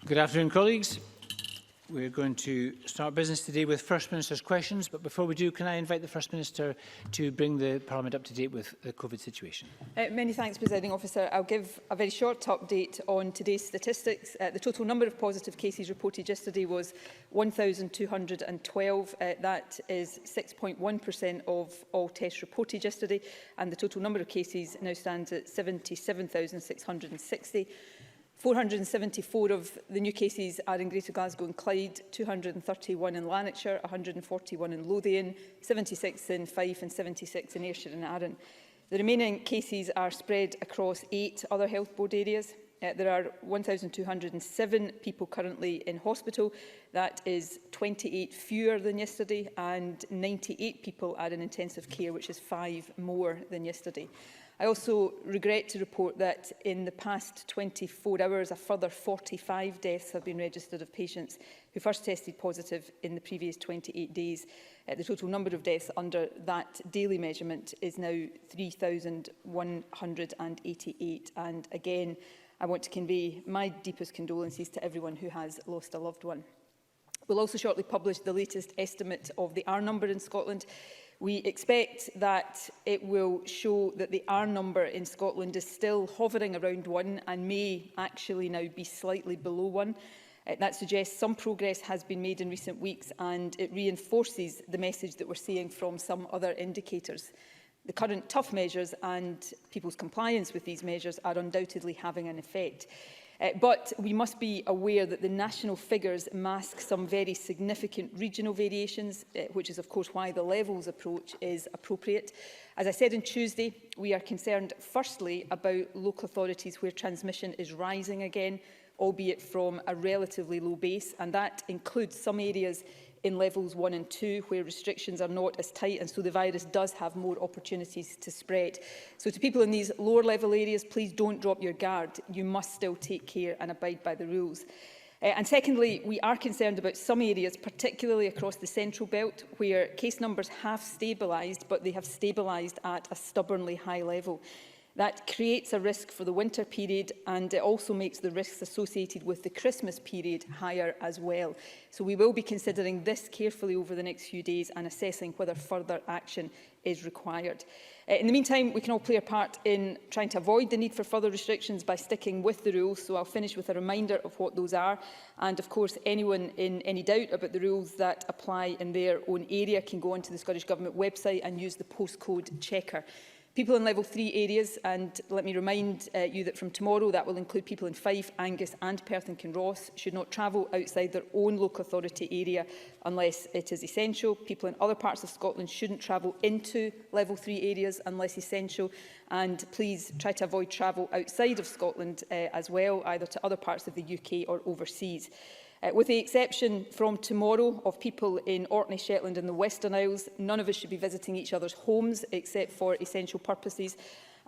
Good afternoon, colleagues. We're going to start business today with First Minister's questions, but before we do, can I invite the First Minister to bring the Parliament up to date with the COVID situation? Many thanks, Presiding Officer. I'll give a very short update on today's statistics. The total number of positive cases reported yesterday was 1,212. That is 6.1% of all tests reported yesterday, and the total number of cases now stands at 77,660. 474 of the new cases are in Greater Glasgow and Clyde, 231 in Lanarkshire, 141 in Lothian, 76 in Fife and 76 in Ayrshire and Arran. The remaining cases are spread across 8 other health board areas. There are 1,207 people currently in hospital. That is 28 fewer than yesterday, and 98 people are in intensive care, which is 5 more than yesterday. I also regret to report that in the past 24 hours, a further 45 deaths have been registered of patients who first tested positive in the previous 28 days. The total number of deaths under that daily measurement is now 3,188. And again, I want to convey my deepest condolences to everyone who has lost a loved one. We'll also shortly publish the latest estimate of the R number in Scotland. We expect that it will show that the R number in Scotland is still hovering around 1 and may actually now be slightly below 1. That suggests some progress has been made in recent weeks, and it reinforces the message that we're seeing from some other indicators. The current tough measures and people's compliance with these measures are undoubtedly having an effect. But we must be aware that the national figures mask some very significant regional variations, which is of course why the levels approach is appropriate. As I said on Tuesday, we are concerned firstly about local authorities where transmission is rising again, albeit from a relatively low base, and that includes some areas in levels 1 and 2 where restrictions are not as tight, and so the virus does have more opportunities to spread. So to people in these lower level areas, please don't drop your guard. You must still take care and abide by the rules. And secondly, we are concerned about some areas, particularly across the central belt, where case numbers have stabilised, but they have stabilised at a stubbornly high level. That creates a risk for the winter period, and it also makes the risks associated with the Christmas period higher as well. So we will be considering this carefully over the next few days and assessing whether further action is required. In the meantime, we can all play a part in trying to avoid the need for further restrictions by sticking with the rules. So I'll finish with a reminder of what those are. And of course, anyone in any doubt about the rules that apply in their own area can go onto the Scottish Government website and use the postcode checker. People in level 3 areas, and let me remind you that from tomorrow that will include people in Fife, Angus and Perth and Kinross, should not travel outside their own local authority area unless it is essential. People in other parts of Scotland shouldn't travel into level 3 areas unless essential, and please try to avoid travel outside of Scotland as well, either to other parts of the UK or overseas. With the exception from tomorrow of people in Orkney, Shetland and the Western Isles, none of us should be visiting each other's homes except for essential purposes.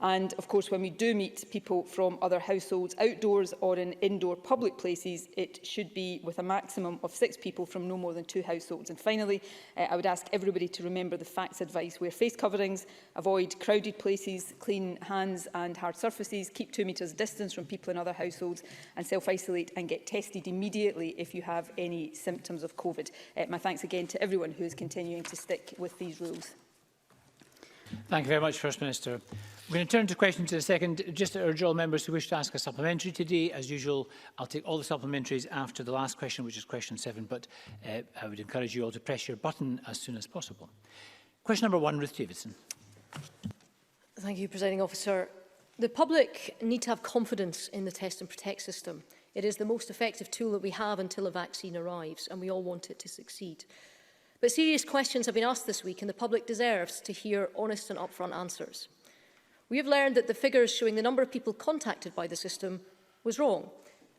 And of course, when we do meet people from other households outdoors or in indoor public places, it should be with a maximum of 6 people from no more than 2 households. And finally, I would ask everybody to remember the facts advice. Wear face coverings, avoid crowded places, clean hands and hard surfaces, keep 2 metres distance from people in other households, and self-isolate and get tested immediately if you have any symptoms of COVID. My thanks again to everyone who is continuing to stick with these rules. Thank you very much, First Minister. We're going to turn to questions in a second. Just to urge all members who wish to ask a supplementary today, as usual, I'll take all the supplementaries after the last question, which is question 7, but I would encourage you all to press your button as soon as possible. Question number 1, Ruth Davidson. Thank you, Presiding Officer. The public need to have confidence in the Test and Protect system. It is the most effective tool that we have until a vaccine arrives, and we all want it to succeed. But serious questions have been asked this week, and the public deserves to hear honest and upfront answers. We have learned that the figures showing the number of people contacted by the system was wrong.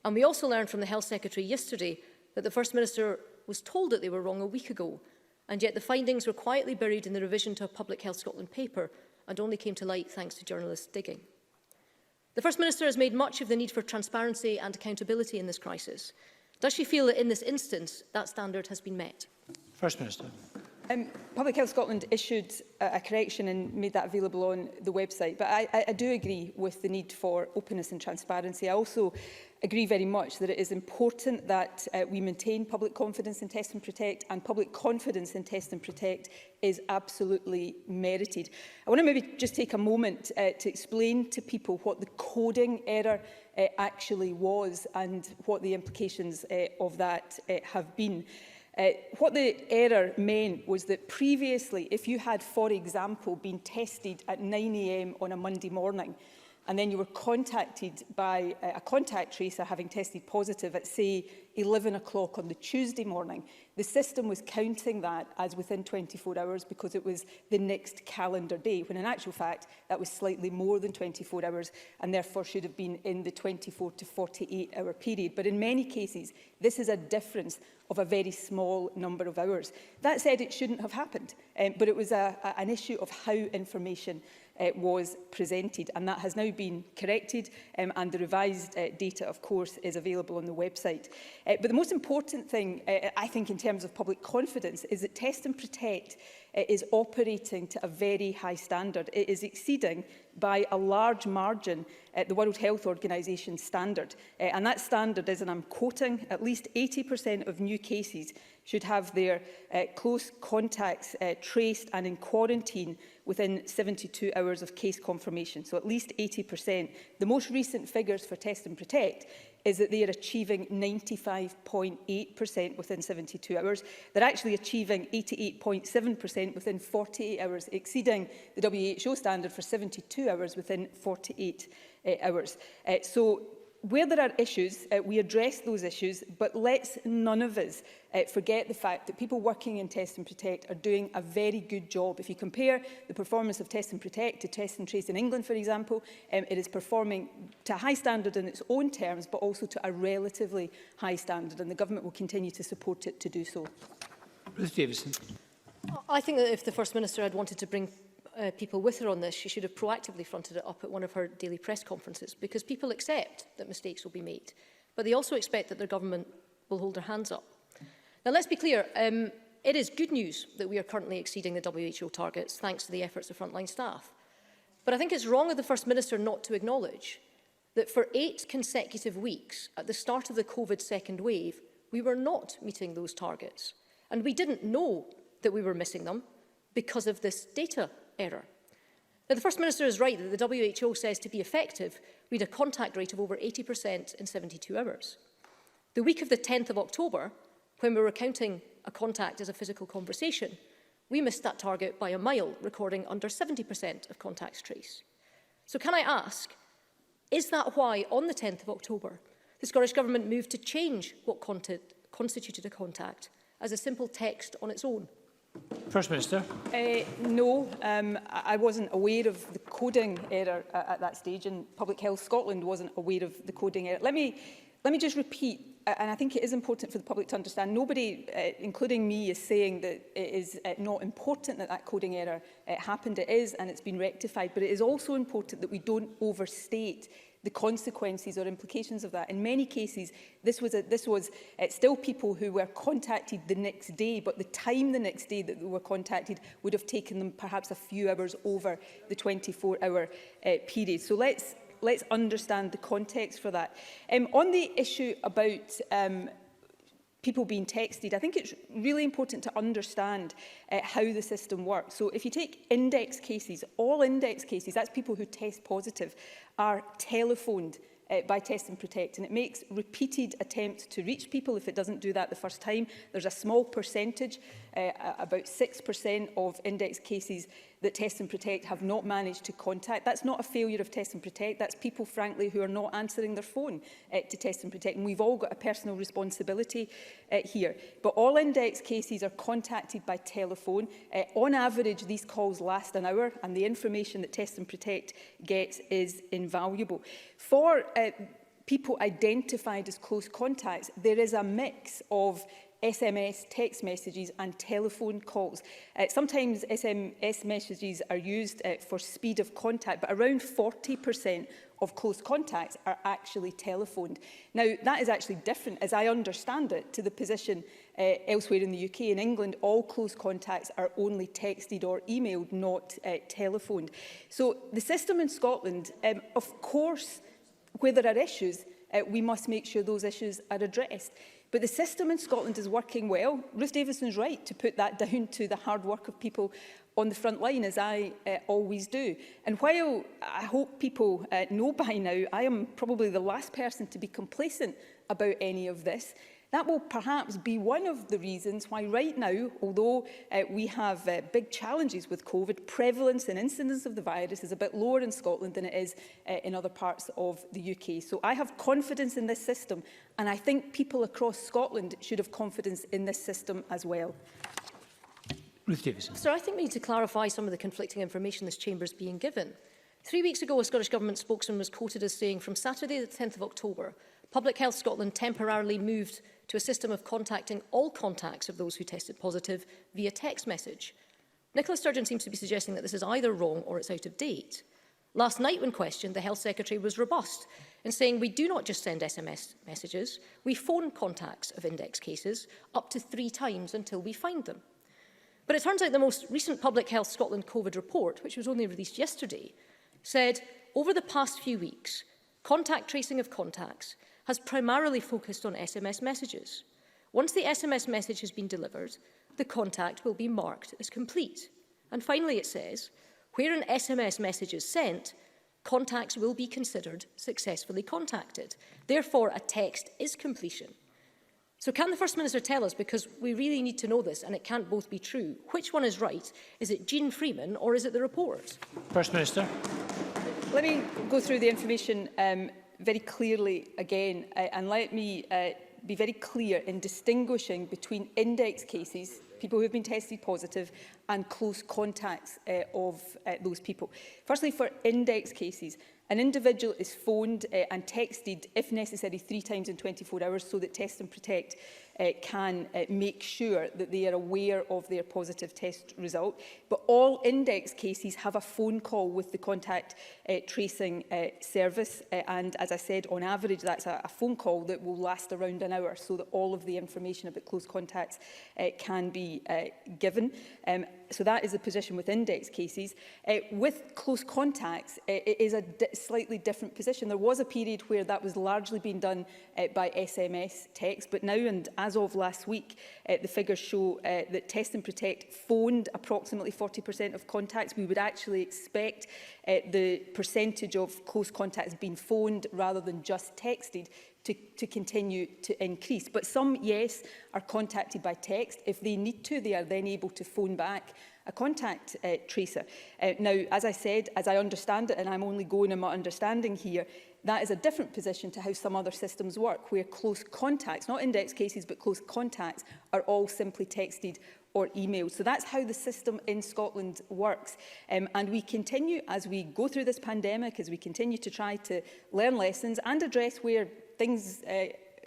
And we also learned from the Health Secretary yesterday that the First Minister was told that they were wrong a week ago, and yet the findings were quietly buried in the revision to a Public Health Scotland paper and only came to light thanks to journalists digging. The First Minister has made much of the need for transparency and accountability in this crisis. Does she feel that in this instance that standard has been met? First Minister. Public Health Scotland issued a correction and made that available on the website, but I do agree with the need for openness and transparency. I also agree very much that it is important that we maintain public confidence in Test and Protect, and public confidence in Test and Protect is absolutely merited. I want to maybe just take a moment to explain to people what the coding error actually was and what the implications of that have been. What the error meant was that previously, if you had, for example, been tested at 9 AM on a Monday morning, and then you were contacted by a contact tracer having tested positive at, say, 11 o'clock on the Tuesday morning, the system was counting that as within 24 hours because it was the next calendar day, when in actual fact that was slightly more than 24 hours and therefore should have been in the 24 to 48 hour period. But in many cases, this is a difference of a very small number of hours. That said, it shouldn't have happened, but it was an issue of how information was presented, and that has now been corrected, and the revised data, of course, is available on the website. But the most important thing, I think, in terms of public confidence is that Test and Protect is operating to a very high standard. It is exceeding by a large margin the World Health Organization standard. And that standard is, and I'm quoting, at least 80% of new cases should have their close contacts traced and in quarantine within 72 hours of case confirmation. So at least 80%. The most recent figures for Test and Protect is that they are achieving 95.8% within 72 hours. They're actually achieving 88.7% within 48 hours, exceeding the WHO standard for 72 hours within 48 hours. So where there are issues, we address those issues, but let's none of us forget the fact that people working in Test and Protect are doing a very good job. If you compare the performance of Test and Protect to Test and Trace in England, for example, it is performing to a high standard in its own terms, but also to a relatively high standard, and the Government will continue to support it to do so. Ruth Davidson. I think that if the First Minister had wanted to bring people with her on this, she should have proactively fronted it up at one of her daily press conferences, because people accept that mistakes will be made, but they also expect that their government will hold their hands up. Now, let's be clear, it is good news that we are currently exceeding the WHO targets, thanks to the efforts of frontline staff. But I think it's wrong of the First Minister not to acknowledge that for 8 consecutive weeks at the start of the COVID second wave, we were not meeting those targets. And we didn't know that we were missing them because of this data error. Now, the First Minister is right that the WHO says to be effective, we had a contact rate of over 80% in 72 hours. The week of the 10th of October, when we were counting a contact as a physical conversation, we missed that target by a mile, recording under 70% of contacts traced. So can I ask, is that why on the 10th of October, the Scottish Government moved to change what constituted a contact as a simple text on its own? First Minister. No, I wasn't aware of the coding error at that stage, and Public Health Scotland wasn't aware of the coding error. Let me just repeat, and I think it is important for the public to understand, nobody, including me, is saying that it is not important that that coding error happened. It is, and it's been rectified, but it is also important that we don't overstate the consequences or implications of that. In many cases, this was still people who were contacted the next day, but the time the next day that they were contacted would have taken them perhaps a few hours over the 24-hour period. So let's understand the context for that. On the issue about people being texted, I think it's really important to understand how the system works. So if you take index cases, all index cases, that's people who test positive, are telephoned by Test and Protect, and it makes repeated attempts to reach people. If it doesn't do that the first time, there's a small percentage, about 6% of index cases that Test and Protect have not managed to contact. That's not a failure of Test and Protect, that's people, frankly, who are not answering their phone to Test and Protect, and we've all got a personal responsibility here. But all index cases are contacted by telephone. On average, these calls last an hour, and the information that Test and Protect gets is invaluable. For people identified as close contacts, there is a mix of SMS, text messages and telephone calls. Sometimes SMS messages are used for speed of contact, but around 40% of close contacts are actually telephoned. Now, that is actually different, as I understand it, to the position elsewhere in the UK. In England, all close contacts are only texted or emailed, not telephoned. So the system in Scotland, of course, where there are issues, we must make sure those issues are addressed. But the system in Scotland is working well. Ruth Davidson's right to put that down to the hard work of people on the front line, as I always do. And while I hope people know by now, I am probably the last person to be complacent about any of this. That will perhaps be one of the reasons why right now, although we have big challenges with COVID, prevalence and incidence of the virus is a bit lower in Scotland than it is in other parts of the UK. So I have confidence in this system, and I think people across Scotland should have confidence in this system as well. Ruth Davidson. So I think we need to clarify some of the conflicting information this chamber is being given. 3 weeks ago, a Scottish Government spokesman was quoted as saying, from Saturday the 10th of October, Public Health Scotland temporarily moved to a system of contacting all contacts of those who tested positive via text message. Nicola Sturgeon seems to be suggesting that this is either wrong or it's out of date. Last night, when questioned, the Health Secretary was robust in saying we do not just send SMS messages, we phone contacts of index cases up to 3 times until we find them. But it turns out the most recent Public Health Scotland COVID report, which was only released yesterday, said over the past few weeks, contact tracing of contacts has primarily focused on SMS messages. Once the SMS message has been delivered, the contact will be marked as complete. And finally, it says, where an SMS message is sent, contacts will be considered successfully contacted. Therefore, a text is completion. So can the First Minister tell us, because we really need to know this and it can't both be true, which one is right? Is it Jean Freeman or is it the report? First Minister. Let me go through the information very clearly again, and let me be very clear in distinguishing between index cases, people who have been tested positive, and close contacts of those people. Firstly, for index cases, an individual is phoned and texted, if necessary, 3 times in 24 hours so that Test and Protect can make sure that they are aware of their positive test result. But all index cases have a phone call with the contact tracing service. And as I said, on average, that's a phone call that will last around an hour so that all of the information about close contacts can be given. So that is the position with index cases. With close contacts, it is a slightly different position. There was a period where that was largely being done by SMS text, but now, and as of last week, the figures show that Test and Protect phoned approximately 40% of contacts. We would actually expect the percentage of close contacts being phoned rather than just texted to continue to increase. But some, yes, are contacted by text. If they need to, they are then able to phone back a contact tracer. Now, as I said, as I understand it, and I'm only going on my understanding here, that is a different position to how some other systems work, where close contacts, not index cases, but close contacts, are all simply texted or emailed. So that's how the system in Scotland works. And we continue, as we go through this pandemic, as we continue to try to learn lessons and address where things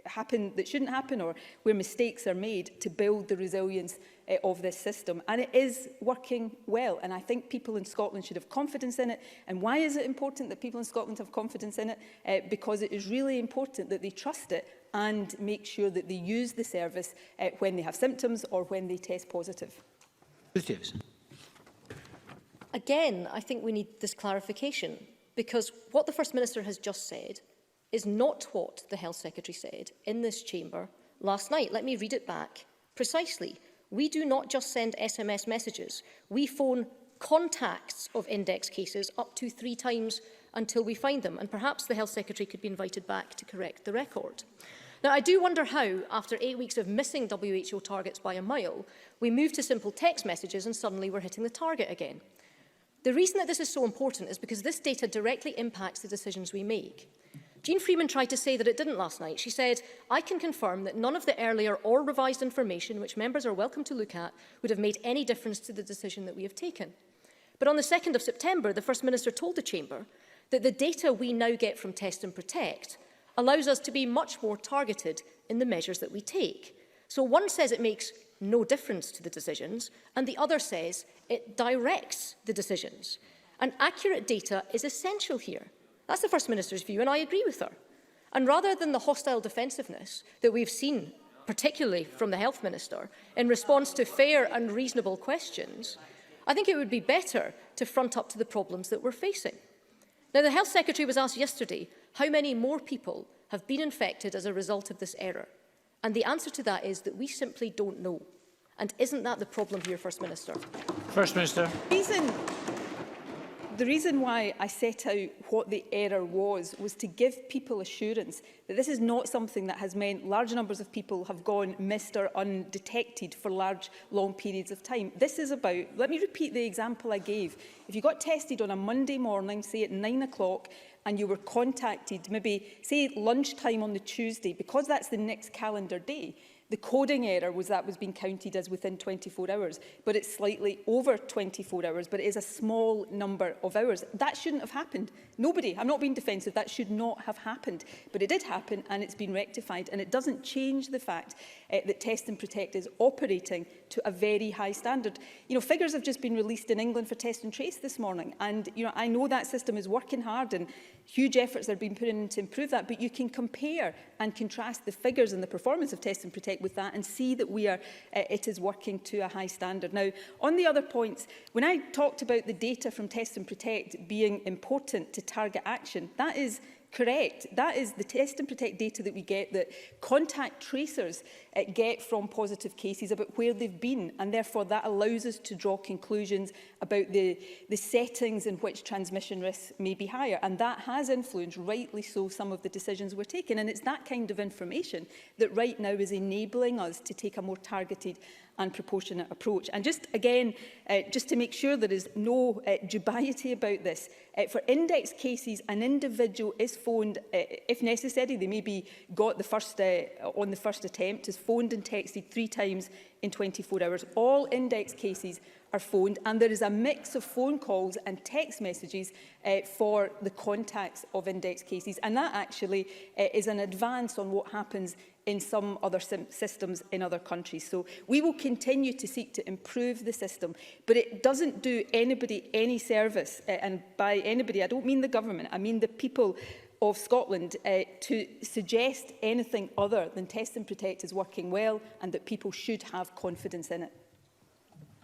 happen that shouldn't happen or where mistakes are made, to build the resilience of this system. And it is working well. And I think people in Scotland should have confidence in it. And why is it important that people in Scotland have confidence in it? Because it is really important that they trust it and make sure that they use the service when they have symptoms or when they test positive. Ruth Davidson. Again, I think we need this clarification, because what the First Minister has just said is not what the Health Secretary said in this chamber last night. Let me read it back precisely. We do not just send SMS messages. We phone contacts of index cases up to 3 times until we find them. And perhaps the Health Secretary could be invited back to correct the record. Now, I do wonder how, after 8 weeks of missing WHO targets by a mile, we moved to simple text messages and suddenly we're hitting the target again. The reason that this is so important is because this data directly impacts the decisions we make. Jean Freeman tried to say that it didn't last night. She said, I can confirm that none of the earlier or revised information, which members are welcome to look at, would have made any difference to the decision that we have taken. But on the 2nd of September, the First Minister told the Chamber that the data we now get from Test and Protect allows us to be much more targeted in the measures that we take. So one says it makes no difference to the decisions, and the other says it directs the decisions. And accurate data is essential here. That's the First Minister's view, and I agree with her. And rather than the hostile defensiveness that we've seen, particularly from the Health Minister, in response to fair and reasonable questions, I think it would be better to front up to the problems that we're facing. Now, the Health Secretary was asked yesterday how many more people have been infected as a result of this error? And the answer to that is that we simply don't know. And isn't that the problem here, First Minister? First Minister. The reason why I set out what the error was to give people assurance that this is not something that has meant large numbers of people have gone missed or undetected for large, long periods of time. This is about, let me repeat the example I gave. If you got tested on a Monday morning, say at 9 o'clock, and you were contacted maybe, say, lunchtime on the Tuesday, because that's the next calendar day, the coding error was that was being counted as within 24 hours, but it's slightly over 24 hours, but it is a small number of hours. That shouldn't have happened. Nobody, I'm not being defensive, that should not have happened. But it did happen and it's been rectified, and it doesn't change the fact that Test and Protect is operating to a very high standard. You know, figures have just been released in England for Test and Trace this morning, and you know, I know that system is working hard and huge efforts are being put in to improve that, but you can compare and contrast the figures and the performance of Test and Protect with that and see that it is working to a high standard. Now, on the other points, when I talked about the data from Test and Protect being important to target action, that is correct. That is the Test and Protect data that we get, that contact tracers get from positive cases about where they've been, and therefore that allows us to draw conclusions about the settings in which transmission risks may be higher, and that has influenced, rightly so, some of the decisions we're taking. And it's that kind of information that right now is enabling us to take a more targeted and proportionate approach. And just again, just to make sure there is no dubiety about this, for index cases, an individual is phoned, if necessary, they may be got the first, on the first attempt, is phoned and texted 3 times in 24 hours. All index cases are phoned, and there is a mix of phone calls and text messages for the contacts of index cases. And that actually is an advance on what happens in some other systems in other countries. So we will continue to seek to improve the system, but it doesn't do anybody any service, and by anybody I don't mean the government, I mean the people of Scotland, to suggest anything other than Test and Protect is working well and that people should have confidence in it.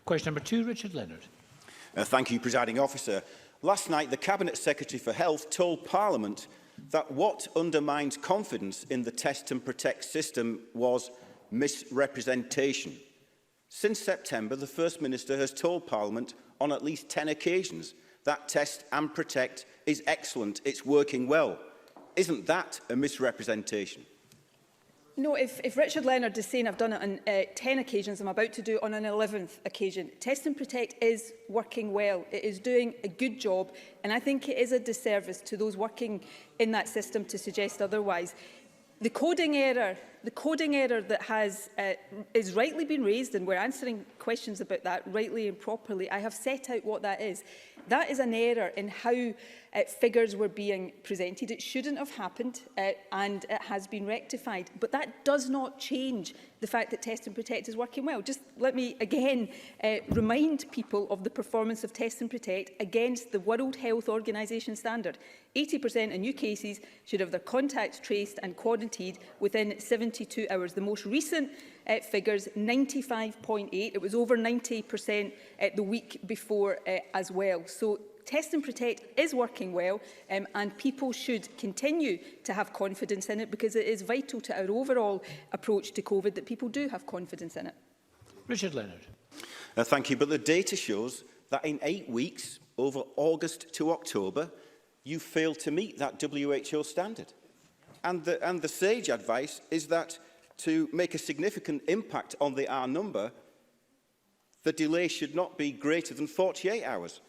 Question number 2, Richard Leonard. Thank you, Presiding Officer. Last night, the Cabinet Secretary for Health told Parliament that what undermines confidence in the Test and Protect system was misrepresentation. Since September, the First Minister has told Parliament on at least 10 occasions that Test and Protect is excellent, it's working well. Isn't that a misrepresentation? No, if Richard Leonard is saying I've done it on 10 occasions, I'm about to do it on an 11th occasion. Test and Protect is working well. It is doing a good job, and I think it is a disservice to those working in that system to suggest otherwise. The coding error that is rightly been raised, and we're answering questions about that rightly and properly, I have set out what that is. That is an error in how figures were being presented. It shouldn't have happened, and it has been rectified. But that does not change the fact that Test and Protect is working well. Just let me again remind people of the performance of Test and Protect against the World Health Organization standard. 80% of new cases should have their contacts traced and quarantined within 72 hours. The most recent figures, 95.8. It was over 90% the week before as well. So Test and Protect is working well, and people should continue to have confidence in it, because it is vital to our overall approach to COVID that people do have confidence in it. Richard Leonard. Thank you. But the data shows that in 8 weeks, over August to October, you failed to meet that WHO standard. And the sage advice is that to make a significant impact on the R number, the delay should not be greater than 48 hours.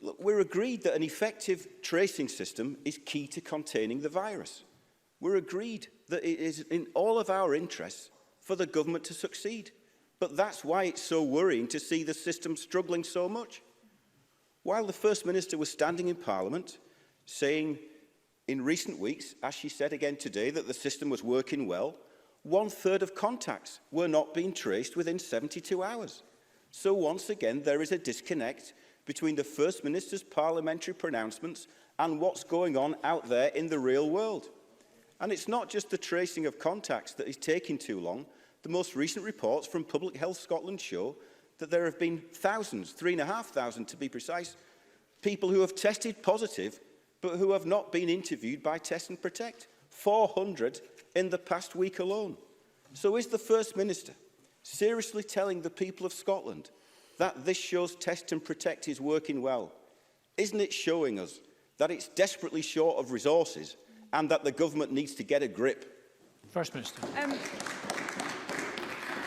Look, we're agreed that an effective tracing system is key to containing the virus. We're agreed that it is in all of our interests for the government to succeed. But that's why it's so worrying to see the system struggling so much. While the First Minister was standing in Parliament saying in recent weeks, as she said again today, that the system was working well, 1/3 of contacts were not being traced within 72 hours. So once again, there is a disconnect between the First Minister's parliamentary pronouncements and what's going on out there in the real world. And it's not just the tracing of contacts that is taking too long. The most recent reports from Public Health Scotland show that there have been thousands, 3,500 to be precise, people who have tested positive but who have not been interviewed by Test and Protect. 400 in the past week alone. So is the First Minister seriously telling the people of Scotland that this shows Test and Protect is working well? Isn't it showing us that it's desperately short of resources and that the government needs to get a grip? First Minister.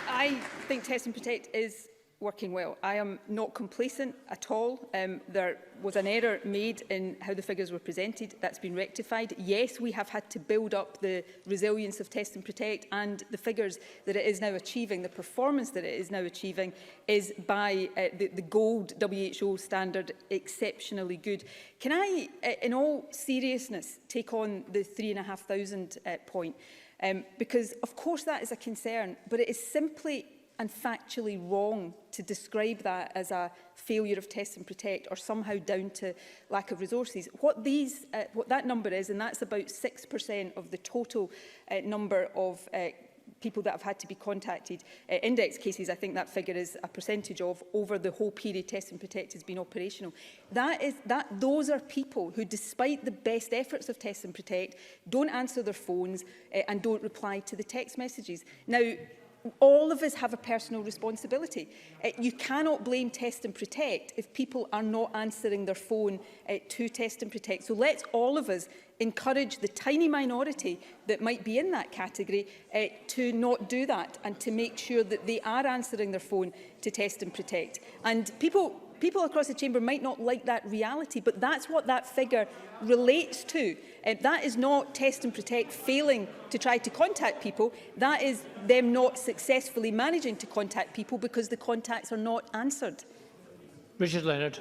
I think Test and Protect is working well. I am not complacent at all. There was an error made in how the figures were presented. That's been rectified. Yes, we have had to build up the resilience of Test and Protect, and the figures that it is now achieving, the performance that it is now achieving, is by the gold WHO standard exceptionally good. Can I, in all seriousness, take on the 3,500 point? Because, of course, that is a concern, but it is simply and factually wrong to describe that as a failure of Test and Protect or somehow down to lack of resources. What that number is, and that's about 6% of the total number of people that have had to be contacted. Index cases, I think that figure is a percentage of over the whole period Test and Protect has been operational. Those are people who, despite the best efforts of Test and Protect, don't answer their phones and don't reply to the text messages. Now, all of us have a personal responsibility. You cannot blame Test and Protect if people are not answering their phone to Test and Protect. So let's all of us encourage the tiny minority that might be in that category to not do that and to make sure that they are answering their phone to Test and Protect. And people across the chamber might not like that reality, but that's what that figure relates to. That is not Test and Protect failing to try to contact people. That is them not successfully managing to contact people because the contacts are not answered. Richard Leonard.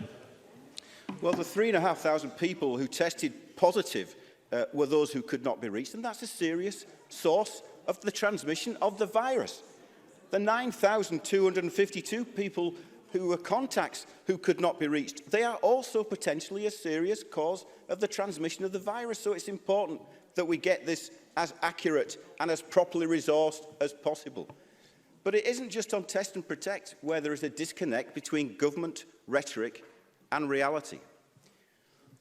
Well, the 3,500 people who tested positive were those who could not be reached, and that's a serious source of the transmission of the virus. The 9,252 people who were contacts who could not be reached, they are also potentially a serious cause of the transmission of the virus. So it's important that we get this as accurate and as properly resourced as possible. But it isn't just on Test and Protect where there is a disconnect between government rhetoric and reality.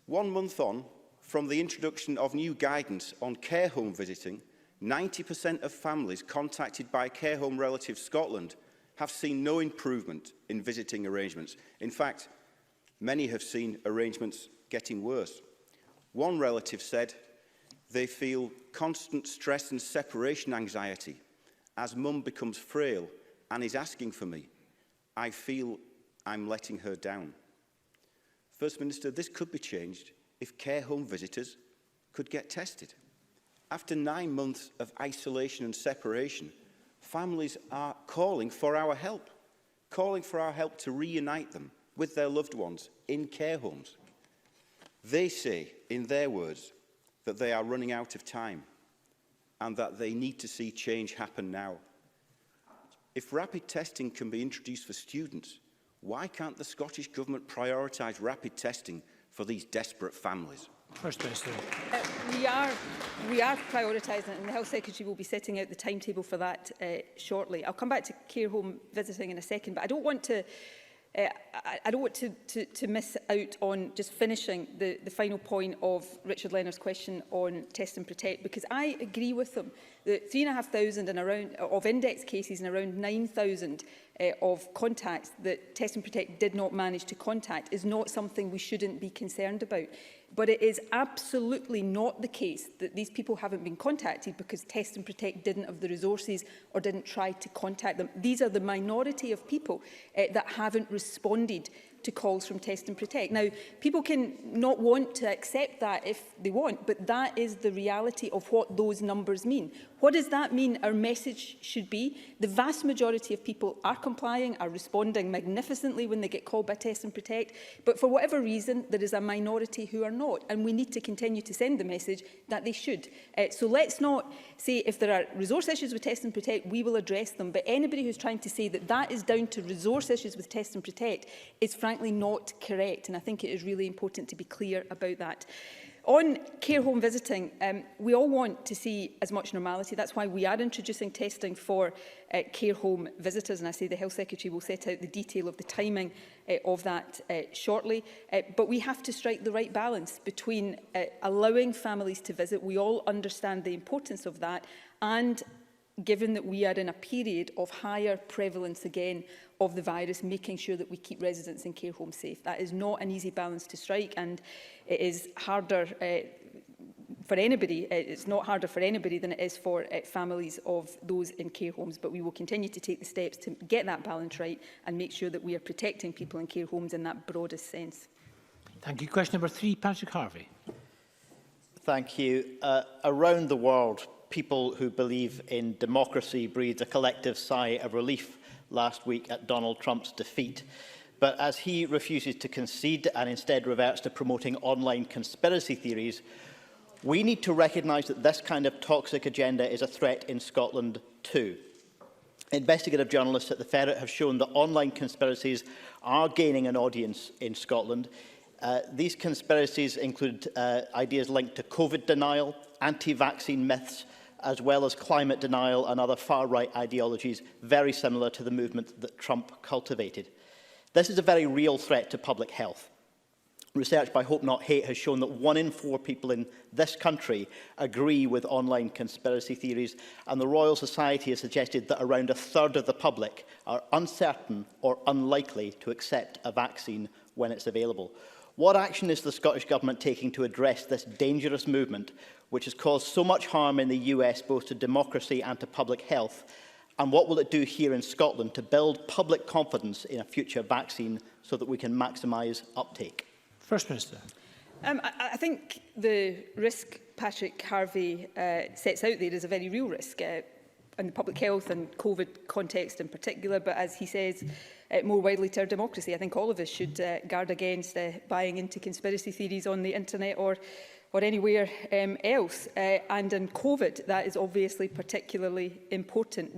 1 month on from the introduction of new guidance on care home visiting, 90% of families contacted by Care Home Relatives Scotland have seen no improvement in visiting arrangements. In fact, many have seen arrangements getting worse. One relative said they feel constant stress and separation anxiety as mum becomes frail and is asking for me. I feel I'm letting her down. First Minister, this could be changed if care home visitors could get tested. After 9 months of isolation and separation, families are calling for our help to reunite them with their loved ones in care homes. They say, in their words, that they are running out of time and that they need to see change happen now. If rapid testing can be introduced for students, why can't the Scottish Government prioritise rapid testing for these desperate families? First Minister. We are prioritising it, and the Health Secretary will be setting out the timetable for that shortly. I'll come back to care home visiting in a second, but I don't want to miss out on just finishing the final point of Richard Leonard's question on Test and Protect, because I agree with him that 3,500 and around of index cases and around 9,000 of contacts that Test and Protect did not manage to contact is not something we shouldn't be concerned about. But it is absolutely not the case that these people haven't been contacted because Test and Protect didn't have the resources or didn't try to contact them. These are the minority of people that haven't responded to calls from Test and Protect. Now, people can not want to accept that if they want, but that is the reality of what those numbers mean. What does that mean our message should be? The vast majority of people are complying, are responding magnificently when they get called by Test and Protect, but for whatever reason, there is a minority who are not, and we need to continue to send the message that they should. So let's not say if there are resource issues with Test and Protect, we will address them, but anybody who's trying to say that that is down to resource issues with Test and Protect is frankly not correct, and I think it is really important to be clear about that. On care home visiting, we all want to see as much normality. That's why we are introducing testing for care home visitors, and I say the Health Secretary will set out the detail of the timing of that shortly. But we have to strike the right balance between allowing families to visit. We all understand the importance of that, and given that we are in a period of higher prevalence again of the virus, making sure that we keep residents in care homes safe. That is not an easy balance to strike, and it is harder for anybody. It's not harder for anybody than it is for families of those in care homes, but we will continue to take the steps to get that balance right and make sure that we are protecting people in care homes in that broadest sense. Thank you. Question number 3, Patrick Harvey. Thank you. Around the world, people who believe in democracy breathed a collective sigh of relief last week at Donald Trump's defeat. But as he refuses to concede and instead reverts to promoting online conspiracy theories, we need to recognise that this kind of toxic agenda is a threat in Scotland too. Investigative journalists at the Ferret have shown that online conspiracies are gaining an audience in Scotland. These conspiracies include ideas linked to COVID denial, anti-vaccine myths, as well as climate denial and other far-right ideologies very similar to the movement that Trump cultivated. This is a very real threat to public health. Research by Hope Not Hate has shown that 1 in 4 people in this country agree with online conspiracy theories, and the Royal Society has suggested that around 1/3 of the public are uncertain or unlikely to accept a vaccine when it's available. What action is the Scottish Government taking to address this dangerous movement, which has caused so much harm in the US, both to democracy and to public health? And what will it do here in Scotland to build public confidence in a future vaccine so that we can maximise uptake? First Minister. I think the risk Patrick Harvey sets out there is a very real risk in the public health and COVID context in particular, but as he says, more widely to our democracy. I think all of us should guard against buying into conspiracy theories on the internet or anywhere else. And in COVID, that is obviously particularly important.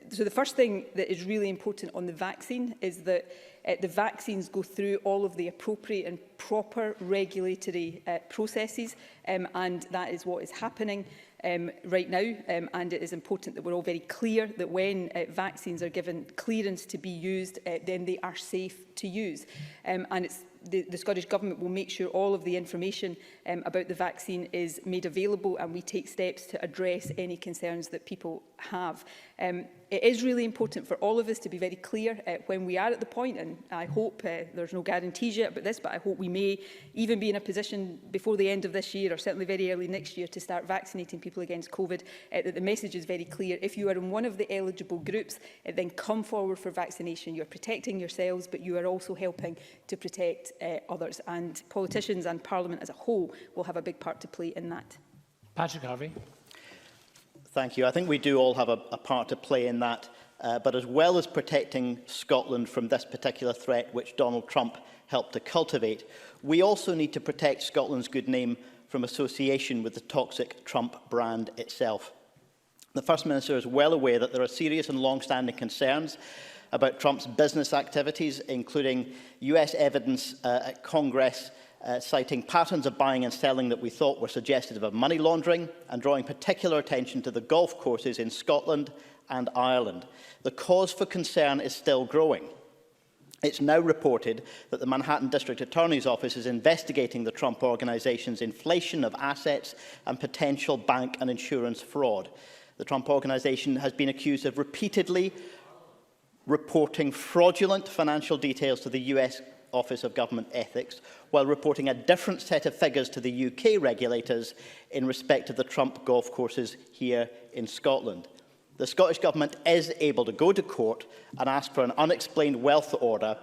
So the first thing that is really important on the vaccine is that the vaccines go through all of the appropriate and proper regulatory processes, and that is what is happening right now. And it is important that we're all very clear that when vaccines are given clearance to be used, then they are safe to use. And it's the Scottish Government will make sure all of the information about the vaccine is made available, and we take steps to address any concerns that people have. It is really important for all of us to be very clear when we are at the point, and I hope there's no guarantees yet about this, but I hope we may even be in a position before the end of this year, or certainly very early next year, to start vaccinating people against COVID, that the message is very clear. If you are in one of the eligible groups, then come forward for vaccination. You're protecting yourselves, but you are also helping to protect others. And politicians and Parliament as a whole will have a big part to play in that. Patrick Harvey. Thank you. I think we do all have a part to play in that. But as well as protecting Scotland from this particular threat, which Donald Trump helped to cultivate, we also need to protect Scotland's good name from association with the toxic Trump brand itself. The First Minister is well aware that there are serious and long-standing concerns about Trump's business activities, including US evidence at Congress citing patterns of buying and selling that we thought were suggestive of money laundering, and drawing particular attention to the golf courses in Scotland and Ireland. The cause for concern is still growing. It's now reported that the Manhattan District Attorney's Office is investigating the Trump Organisation's inflation of assets and potential bank and insurance fraud. The Trump Organisation has been accused of repeatedly reporting fraudulent financial details to the US Office of Government Ethics, while reporting a different set of figures to the UK regulators in respect of the Trump golf courses here in Scotland. The Scottish Government is able to go to court and ask for an unexplained wealth order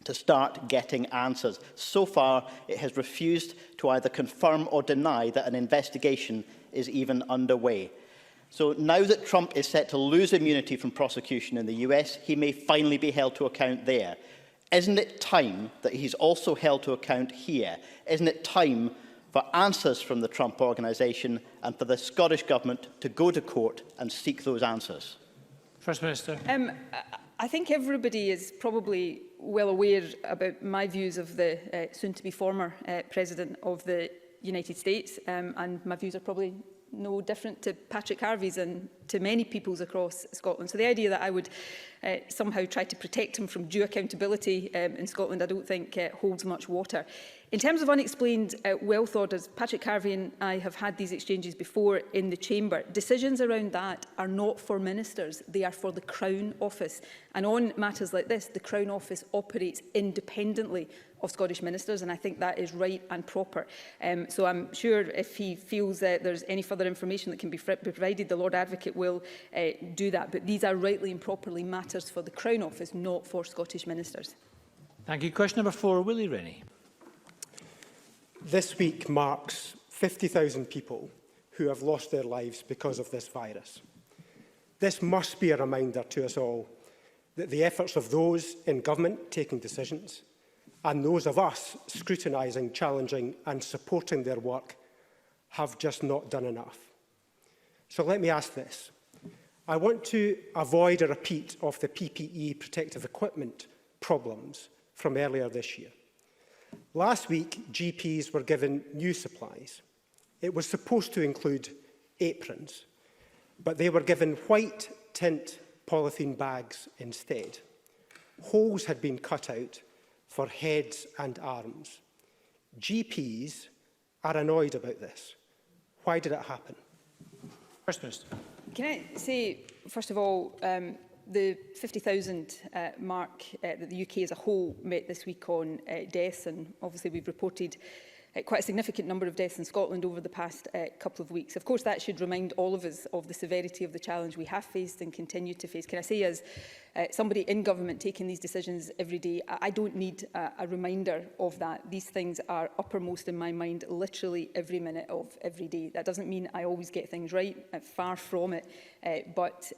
to start getting answers. So far, it has refused to either confirm or deny that an investigation is even underway. So now that Trump is set to lose immunity from prosecution in the US, he may finally be held to account there. Isn't it time that he's also held to account here? Isn't it time for answers from the Trump Organisation and for the Scottish Government to go to court and seek those answers? First Minister. I think everybody is probably well aware about my views of the soon-to-be former President of the United States, and my views are probably no different to Patrick Harvey's and to many people's across Scotland. So the idea that I would somehow try to protect him from due accountability in Scotland, I don't think holds much water. In terms of unexplained wealth orders, Patrick Harvey and I have had these exchanges before in the Chamber. Decisions around that are not for ministers, they are for the Crown Office. And on matters like this, the Crown Office operates independently of Scottish ministers, and I think that is right and proper. So I'm sure if he feels that there's any further information that can be provided, the Lord Advocate will do that. But these are rightly and properly matters for the Crown Office, not for Scottish ministers. Thank you. Question number 4, Willie Rennie. This week marks 50,000 people who have lost their lives because of this virus. This must be a reminder to us all that the efforts of those in government taking decisions and those of us scrutinising, challenging and supporting their work have just not done enough. So let me ask this. I want to avoid a repeat of the PPE protective equipment problems from earlier this year. Last week, GPs were given new supplies. It was supposed to include aprons, but they were given white tint polythene bags instead. Holes had been cut out for heads and arms. GPs are annoyed about this. Why did it happen? First Minister. Can I say, first of all, the 50,000 mark that the UK as a whole met this week on deaths, and obviously we've reported quite a significant number of deaths in Scotland over the past couple of weeks. Of course, that should remind all of us of the severity of the challenge we have faced and continue to face. Can I say, as somebody in government taking these decisions every day, I don't need a reminder of that. These things are uppermost in my mind literally every minute of every day. That doesn't mean I always get things right, far from it, but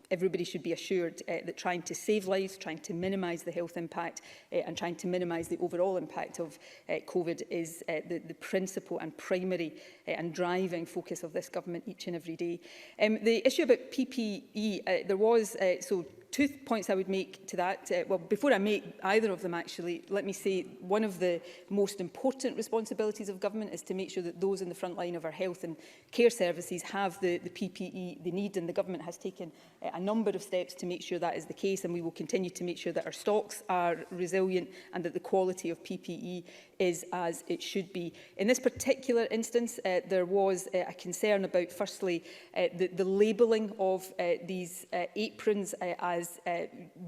everybody should be assured that trying to save lives, trying to minimise the health impact and trying to minimise the overall impact of COVID is the principal and primary and driving focus of this government each and every day. The issue about PPE, there was, so 2 points I would make to that. Well, before I make either of them, actually, let me say one of the most important responsibilities of government is to make sure that those in the front line of our health and care services have the PPE they need, and the government has taken a number of steps to make sure that is the case, and we will continue to make sure that our stocks are resilient and that the quality of PPE is as it should be. In this particular instance, there was a concern about, firstly, the labelling of these aprons as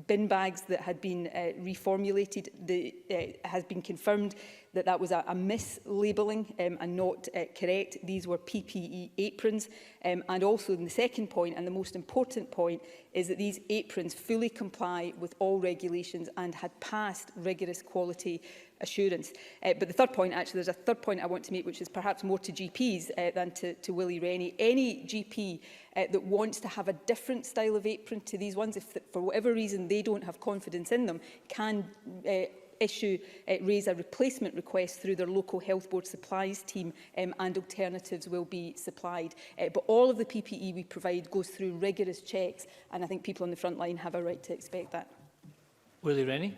bin bags that had been reformulated. It has been confirmed that that was a mislabelling and not correct. These were PPE aprons. And also, in the second point, and the most important point, is that these aprons fully comply with all regulations and had passed rigorous quality assurance. But the third point, actually, there's a third point I want to make, which is perhaps more to GPs than to Willie Rennie. Any GP that wants to have a different style of apron to these ones, if for whatever reason they don't have confidence in them, can raise a replacement request through their local health board supplies team, and alternatives will be supplied. But all of the PPE we provide goes through rigorous checks, and I think people on the front line have a right to expect that. Willie Rennie.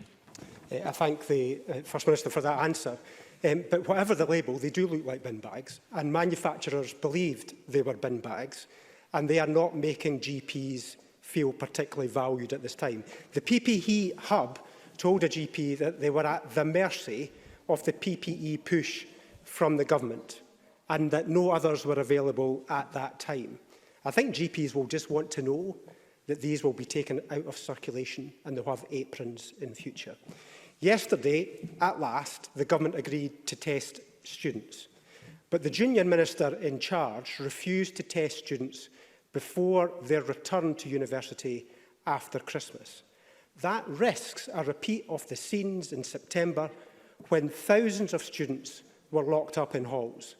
I thank the First Minister for that answer. But whatever the label, they do look like bin bags, and manufacturers believed they were bin bags, and they are not making GPs feel particularly valued at this time. The PPE hub told a GP that they were at the mercy of the PPE push from the government and that no others were available at that time. I think GPs will just want to know that these will be taken out of circulation and they'll have aprons in future. Yesterday, at last, the government agreed to test students, but the junior minister in charge refused to test students before their return to university after Christmas. That risks a repeat of the scenes in September when thousands of students were locked up in halls.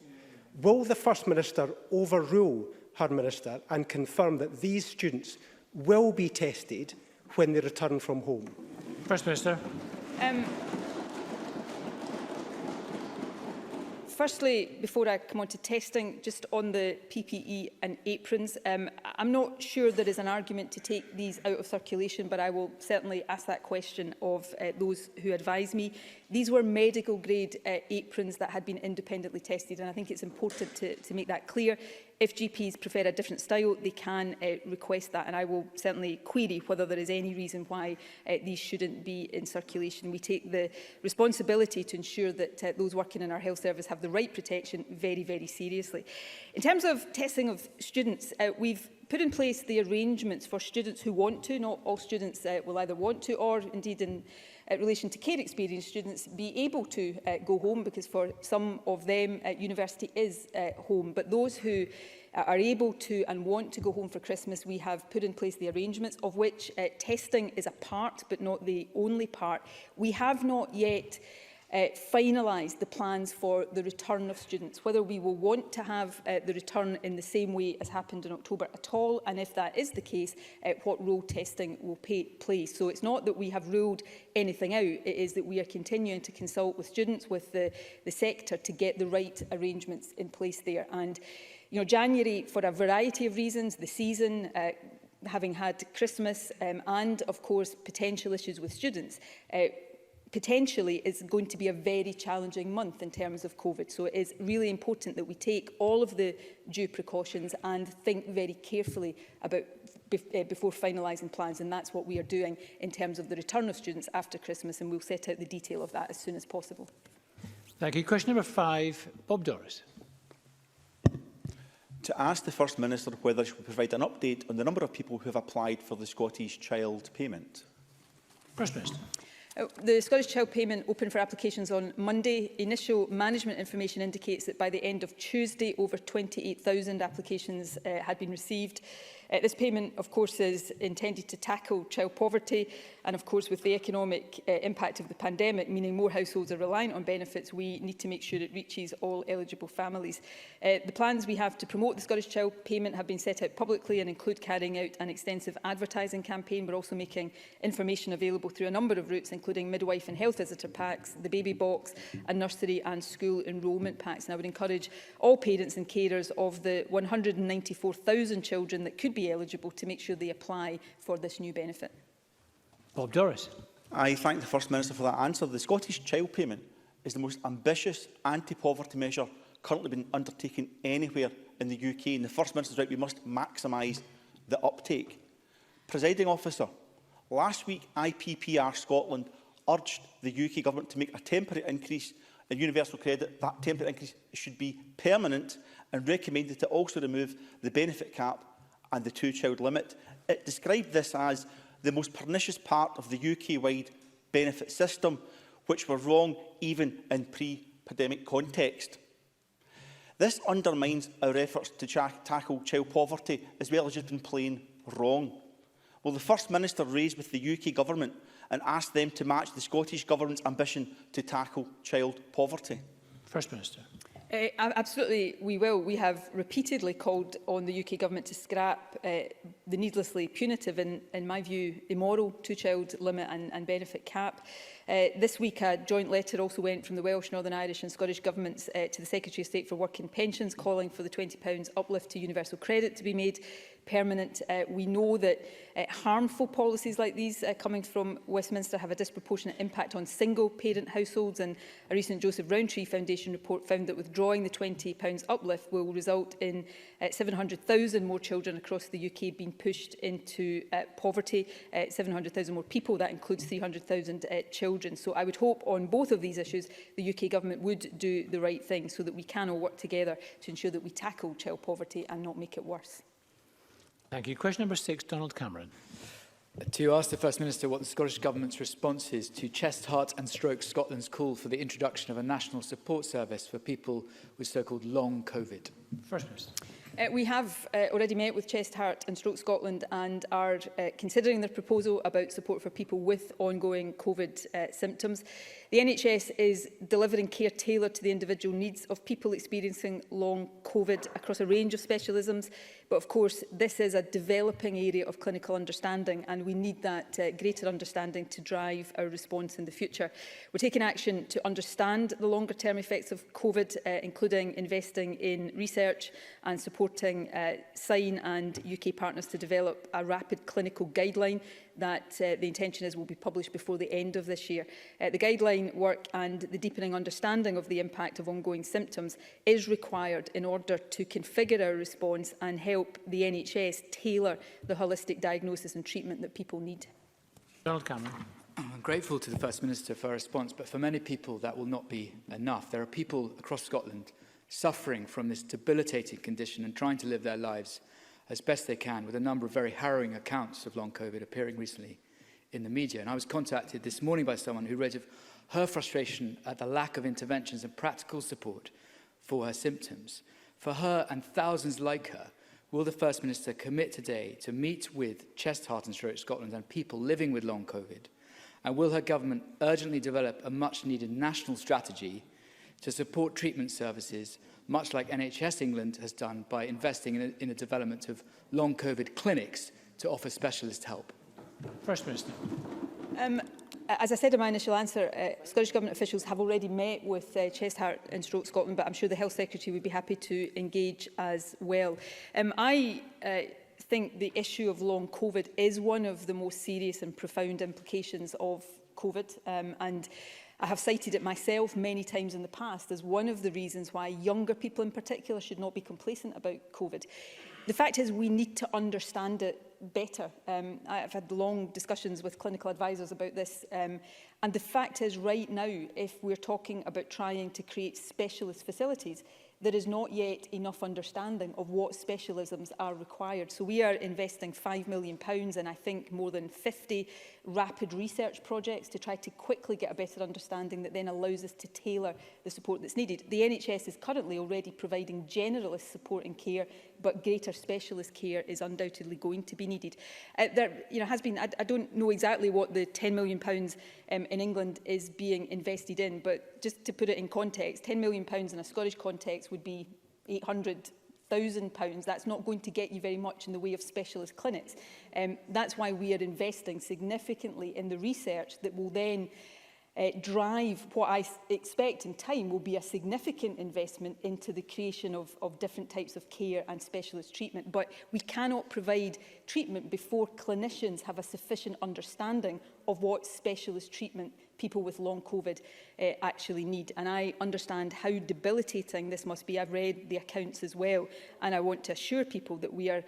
Will the First Minister overrule her minister and confirm that these students will be tested when they return from home? First Minister. firstly, before I come on to testing, just on the PPE and aprons, I'm not sure there is an argument to take these out of circulation, but I will certainly ask that question of those who advise me. These were medical grade aprons that had been independently tested, and I think it's important to make that clear. If GPs prefer a different style, they can request that, and I will certainly query whether there is any reason why these shouldn't be in circulation. We take the responsibility to ensure that those working in our health service have the right protection very, very seriously. In terms of testing of students, we've put in place the arrangements for students who want to. Not all students will either want to or indeed in relation to care experience students be able to go home, because for some of them university is home. But those who are able to and want to go home for Christmas, we have put in place the arrangements, of which testing is a part but not the only part. We have not yet finalised the plans for the return of students, whether we will want to have the return in the same way as happened in October at all, and if that is the case, what role testing will play. So it's not that we have ruled anything out, it is that we are continuing to consult with students, with the sector, to get the right arrangements in place there. And you know, January, for a variety of reasons, the season, having had Christmas and of course potential issues with students, potentially is going to be a very challenging month in terms of COVID. So it is really important that we take all of the due precautions and think very carefully about before finalising plans, and that's what we are doing in terms of the return of students after Christmas, and we'll set out the detail of that as soon as possible. Thank you. Question number 5, Bob Doris. To ask the First Minister whether she will provide an update on the number of people who have applied for the Scottish Child Payment. First Minister. The Scottish Child Payment opened for applications on Monday. Initial management information indicates that by the end of Tuesday, over 28,000 applications had been received. This payment, of course, is intended to tackle child poverty, and of course, with the economic impact of the pandemic, meaning more households are reliant on benefits, we need to make sure it reaches all eligible families. The plans we have to promote the Scottish Child Payment have been set out publicly and include carrying out an extensive advertising campaign. We're also making information available through a number of routes, including midwife and health visitor packs, the baby box, and nursery and school enrolment packs. And I would encourage all parents and carers of the 194,000 children that could be eligible to make sure they apply for this new benefit. Bob Doris. I thank the First Minister for that answer. The Scottish Child Payment is the most ambitious anti-poverty measure currently being undertaken anywhere in the UK, and the First Minister's right, we must maximise the uptake. Presiding Officer, last week IPPR Scotland urged the UK Government to make a temporary increase in universal credit. That temporary increase should be permanent, and recommended to also remove the benefit cap and the 2-child limit. It described this as the most pernicious part of the UK-wide benefit system, which were wrong even in pre-pandemic context. This undermines our efforts to tackle child poverty, as well as just been plain wrong. Will the First Minister raise with the UK Government and ask them to match the Scottish Government's ambition to tackle child poverty? First Minister. Absolutely, we will. We have repeatedly called on the UK Government to scrap the needlessly punitive and, in my view, immoral 2-child limit and benefit cap. This week, a joint letter also went from the Welsh, Northern Irish and Scottish Governments to the Secretary of State for Work and Pensions, calling for the £20 uplift to universal credit to be made permanent. We know that harmful policies like these coming from Westminster have a disproportionate impact on single-parent households, and a recent Joseph Rowntree Foundation report found that withdrawing the £20 uplift will result in 700,000 more children across the UK being pushed into poverty, 700,000 more people, that includes 300,000 children. So I would hope on both of these issues the UK Government would do the right thing, so that we can all work together to ensure that we tackle child poverty and not make it worse. Thank you. Question number 6, Donald Cameron. To ask the First Minister what the Scottish Government's response is to Chest, Heart and Stroke Scotland's call for the introduction of a national support service for people with so-called long COVID. First Minister. We have already met with Chest, Heart and Stroke Scotland and are considering their proposal about support for people with ongoing COVID symptoms. The NHS is delivering care tailored to the individual needs of people experiencing long COVID across a range of specialisms. But of course, this is a developing area of clinical understanding and we need that greater understanding to drive our response in the future. We're taking action to understand the longer term effects of COVID, including investing in research and supporting SIGN and UK partners to develop a rapid clinical guideline that the intention is will be published before the end of this year. The guideline work and the deepening understanding of the impact of ongoing symptoms is required in order to configure our response and help the NHS tailor the holistic diagnosis and treatment that people need. Donald Cameron. I'm grateful to the First Minister for her response, but for many people that will not be enough. There are people across Scotland suffering from this debilitating condition and trying to live their lives as best they can, with a number of very harrowing accounts of long COVID appearing recently in the media. And I was contacted this morning by someone who wrote of her frustration at the lack of interventions and practical support for her symptoms. For her and thousands like her, will the First Minister commit today to meet with Chest, Heart and Stroke Scotland and people living with long COVID? And will her government urgently develop a much-needed national strategy to support treatment services, much like NHS England has done by investing in the development of long COVID clinics to offer specialist help? First Minister. As I said in my initial answer, Scottish Government officials have already met with Chest, Heart and Stroke Scotland, but I'm sure the Health Secretary would be happy to engage as well. I think the issue of long COVID is one of the most serious and profound implications of COVID, and I have cited it myself many times in the past as one of the reasons why younger people in particular should not be complacent about COVID. The fact is we need to understand it better. I've had long discussions with clinical advisors about this, and the fact is right now, if we're talking about trying to create specialist facilities, there is not yet enough understanding of what specialisms are required. So we are investing £5 million and I think more than 50 rapid research projects to try to quickly get a better understanding that then allows us to tailor the support that's needed. The NHS is currently already providing generalist support and care, but greater specialist care is undoubtedly going to be needed. There has been, I don't know exactly what the £10 million in England is being invested in, but just to put it in context, £10 million in a Scottish context would be £800,000. That's not going to get you very much in the way of specialist clinics. That's why we are investing significantly in the research that will then drive what I expect in time will be a significant investment into the creation of different types of care and specialist treatment. But we cannot provide treatment before clinicians have a sufficient understanding of what specialist treatment people with long COVID actually need. And I understand how debilitating this must be. I've read the accounts as well, and I want to assure people that we are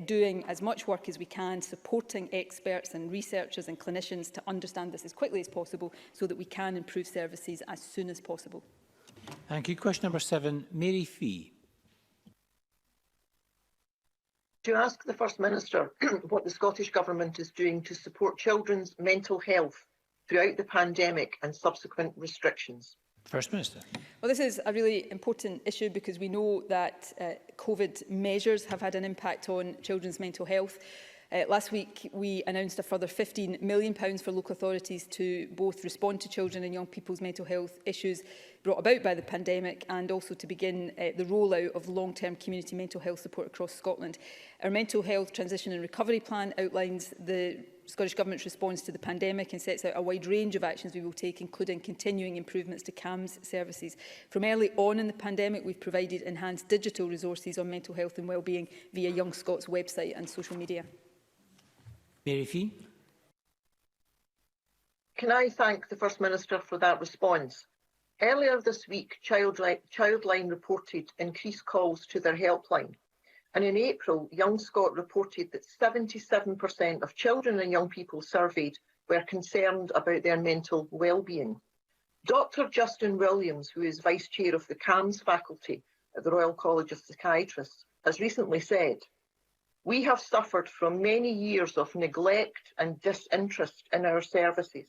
doing as much work as we can, supporting experts and researchers and clinicians to understand this as quickly as possible so that we can improve services as soon as possible. Thank you. Question number 7, Mary Fee. To ask the First Minister what the Scottish Government is doing to support children's mental health throughout the pandemic and subsequent restrictions. First Minister. Well, this is a really important issue because we know that COVID measures have had an impact on children's mental health. Last week, we announced a further £15 million for local authorities to both respond to children and young people's mental health issues brought about by the pandemic and also to begin the rollout of long-term community mental health support across Scotland. Our Mental Health Transition and Recovery Plan outlines the Scottish Government's response to the pandemic and sets out a wide range of actions we will take, including continuing improvements to CAMHS services. From early on in the pandemic, we've provided enhanced digital resources on mental health and wellbeing via Young Scots website and social media. Mary Fee. Can I thank the First Minister for that response? Earlier this week, Childline reported increased calls to their helpline. And in April, Young Scot reported that 77% of children and young people surveyed were concerned about their mental well-being. Dr. Justin Williams, who is Vice Chair of the CAMHS faculty at the Royal College of Psychiatrists, has recently said, "We have suffered from many years of neglect and disinterest in our services.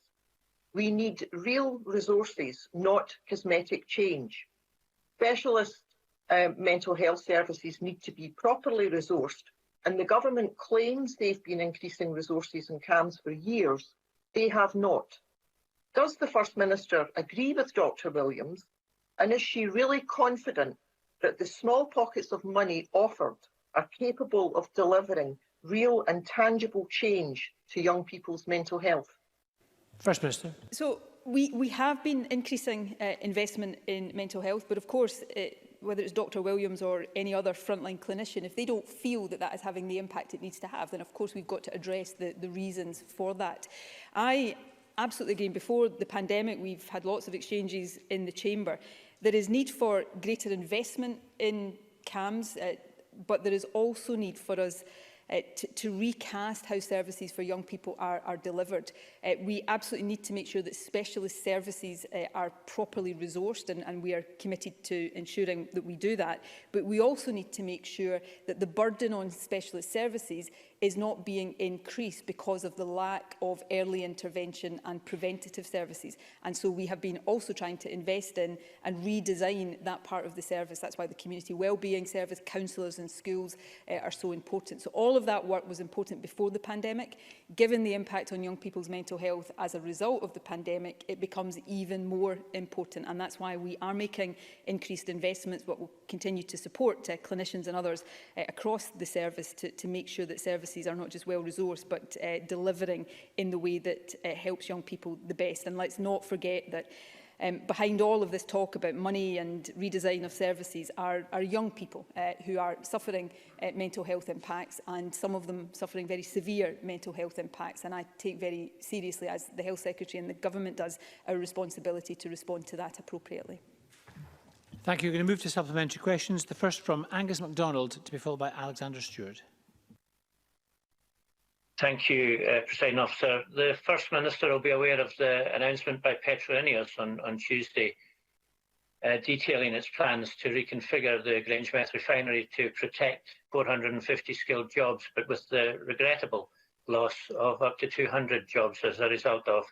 We need real resources, not cosmetic change. Specialists mental health services need to be properly resourced, and the government claims they've been increasing resources in CAMHS for years, they have not. Does the First Minister agree with Dr Williams, and is she really confident that the small pockets of money offered are capable of delivering real and tangible change to young people's mental health? First Minister. So we have been increasing investment in mental health, but of course, whether it's Dr Williams or any other frontline clinician, if they don't feel that that is having the impact it needs to have, then of course we've got to address the reasons for that. I absolutely agree. Before the pandemic, we've had lots of exchanges in the chamber. There is need for greater investment in CAMHS, but there is also need for us to recast how services for young people are delivered. We absolutely need to make sure that specialist services are properly resourced, and we are committed to ensuring that we do that. But we also need to make sure that the burden on specialist services is not being increased because of the lack of early intervention and preventative services. And so we have been also trying to invest in and redesign that part of the service. That's why the community wellbeing service, counsellors in schools are so important. So all of that work was important before the pandemic. Given the impact on young people's mental health as a result of the pandemic, it becomes even more important. And that's why we are making increased investments, but we'll continue to support clinicians and others across the service to make sure that services are not just well resourced, but delivering in the way that helps young people the best. And let's not forget that behind all of this talk about money and redesign of services are young people who are suffering mental health impacts, and some of them suffering very severe mental health impacts. And I take very seriously, as the Health Secretary and the Government does, our responsibility to respond to that appropriately. Thank you. We're going to move to supplementary questions. The first from Angus MacDonald, to be followed by Alexander Stewart. Thank you, Presiding Officer. The First Minister will be aware of the announcement by Petroineos on Tuesday, detailing its plans to reconfigure the Grangemouth refinery to protect 450 skilled jobs, but with the regrettable loss of up to 200 jobs as a result of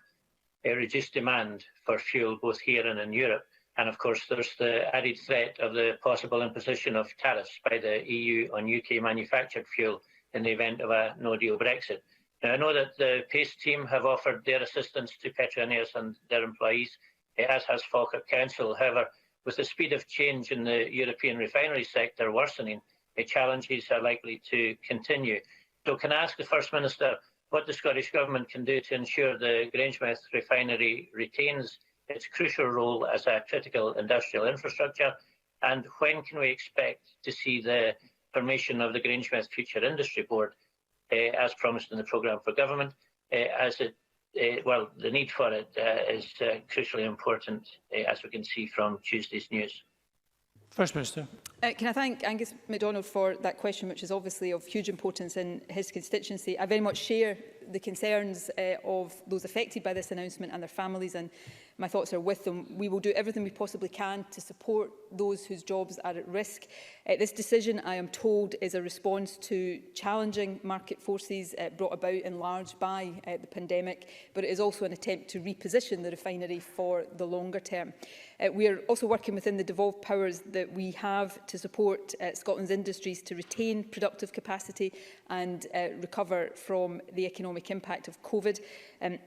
a reduced demand for fuel both here and in Europe. And of course, there's the added threat of the possible imposition of tariffs by the EU on UK manufactured fuel in the event of a no-deal Brexit. Now, I know that the PACE team have offered their assistance to Petroineos and their employees, as has Falkirk Council. However, with the speed of change in the European refinery sector worsening, the challenges are likely to continue. So can I ask the First Minister what the Scottish Government can do to ensure the Grangemouth refinery retains its crucial role as a critical industrial infrastructure, and when can we expect to see the formation of the Grangemouth Future Industry Board, as promised in the programme for government, well, the need for it is crucially important, as we can see from Tuesday's news. First Minister. Can I thank Angus MacDonald for that question, which is obviously of huge importance in his constituency. I very much share the concerns of those affected by this announcement and their families, and my thoughts are with them. We will do everything we possibly can to support those whose jobs are at risk. This decision, I am told, is a response to challenging market forces brought about in large by the pandemic, but it is also an attempt to reposition the refinery for the longer term. We are also working within the devolved powers that we have to support Scotland's industries to retain productive capacity and recover from the economic impact of COVID.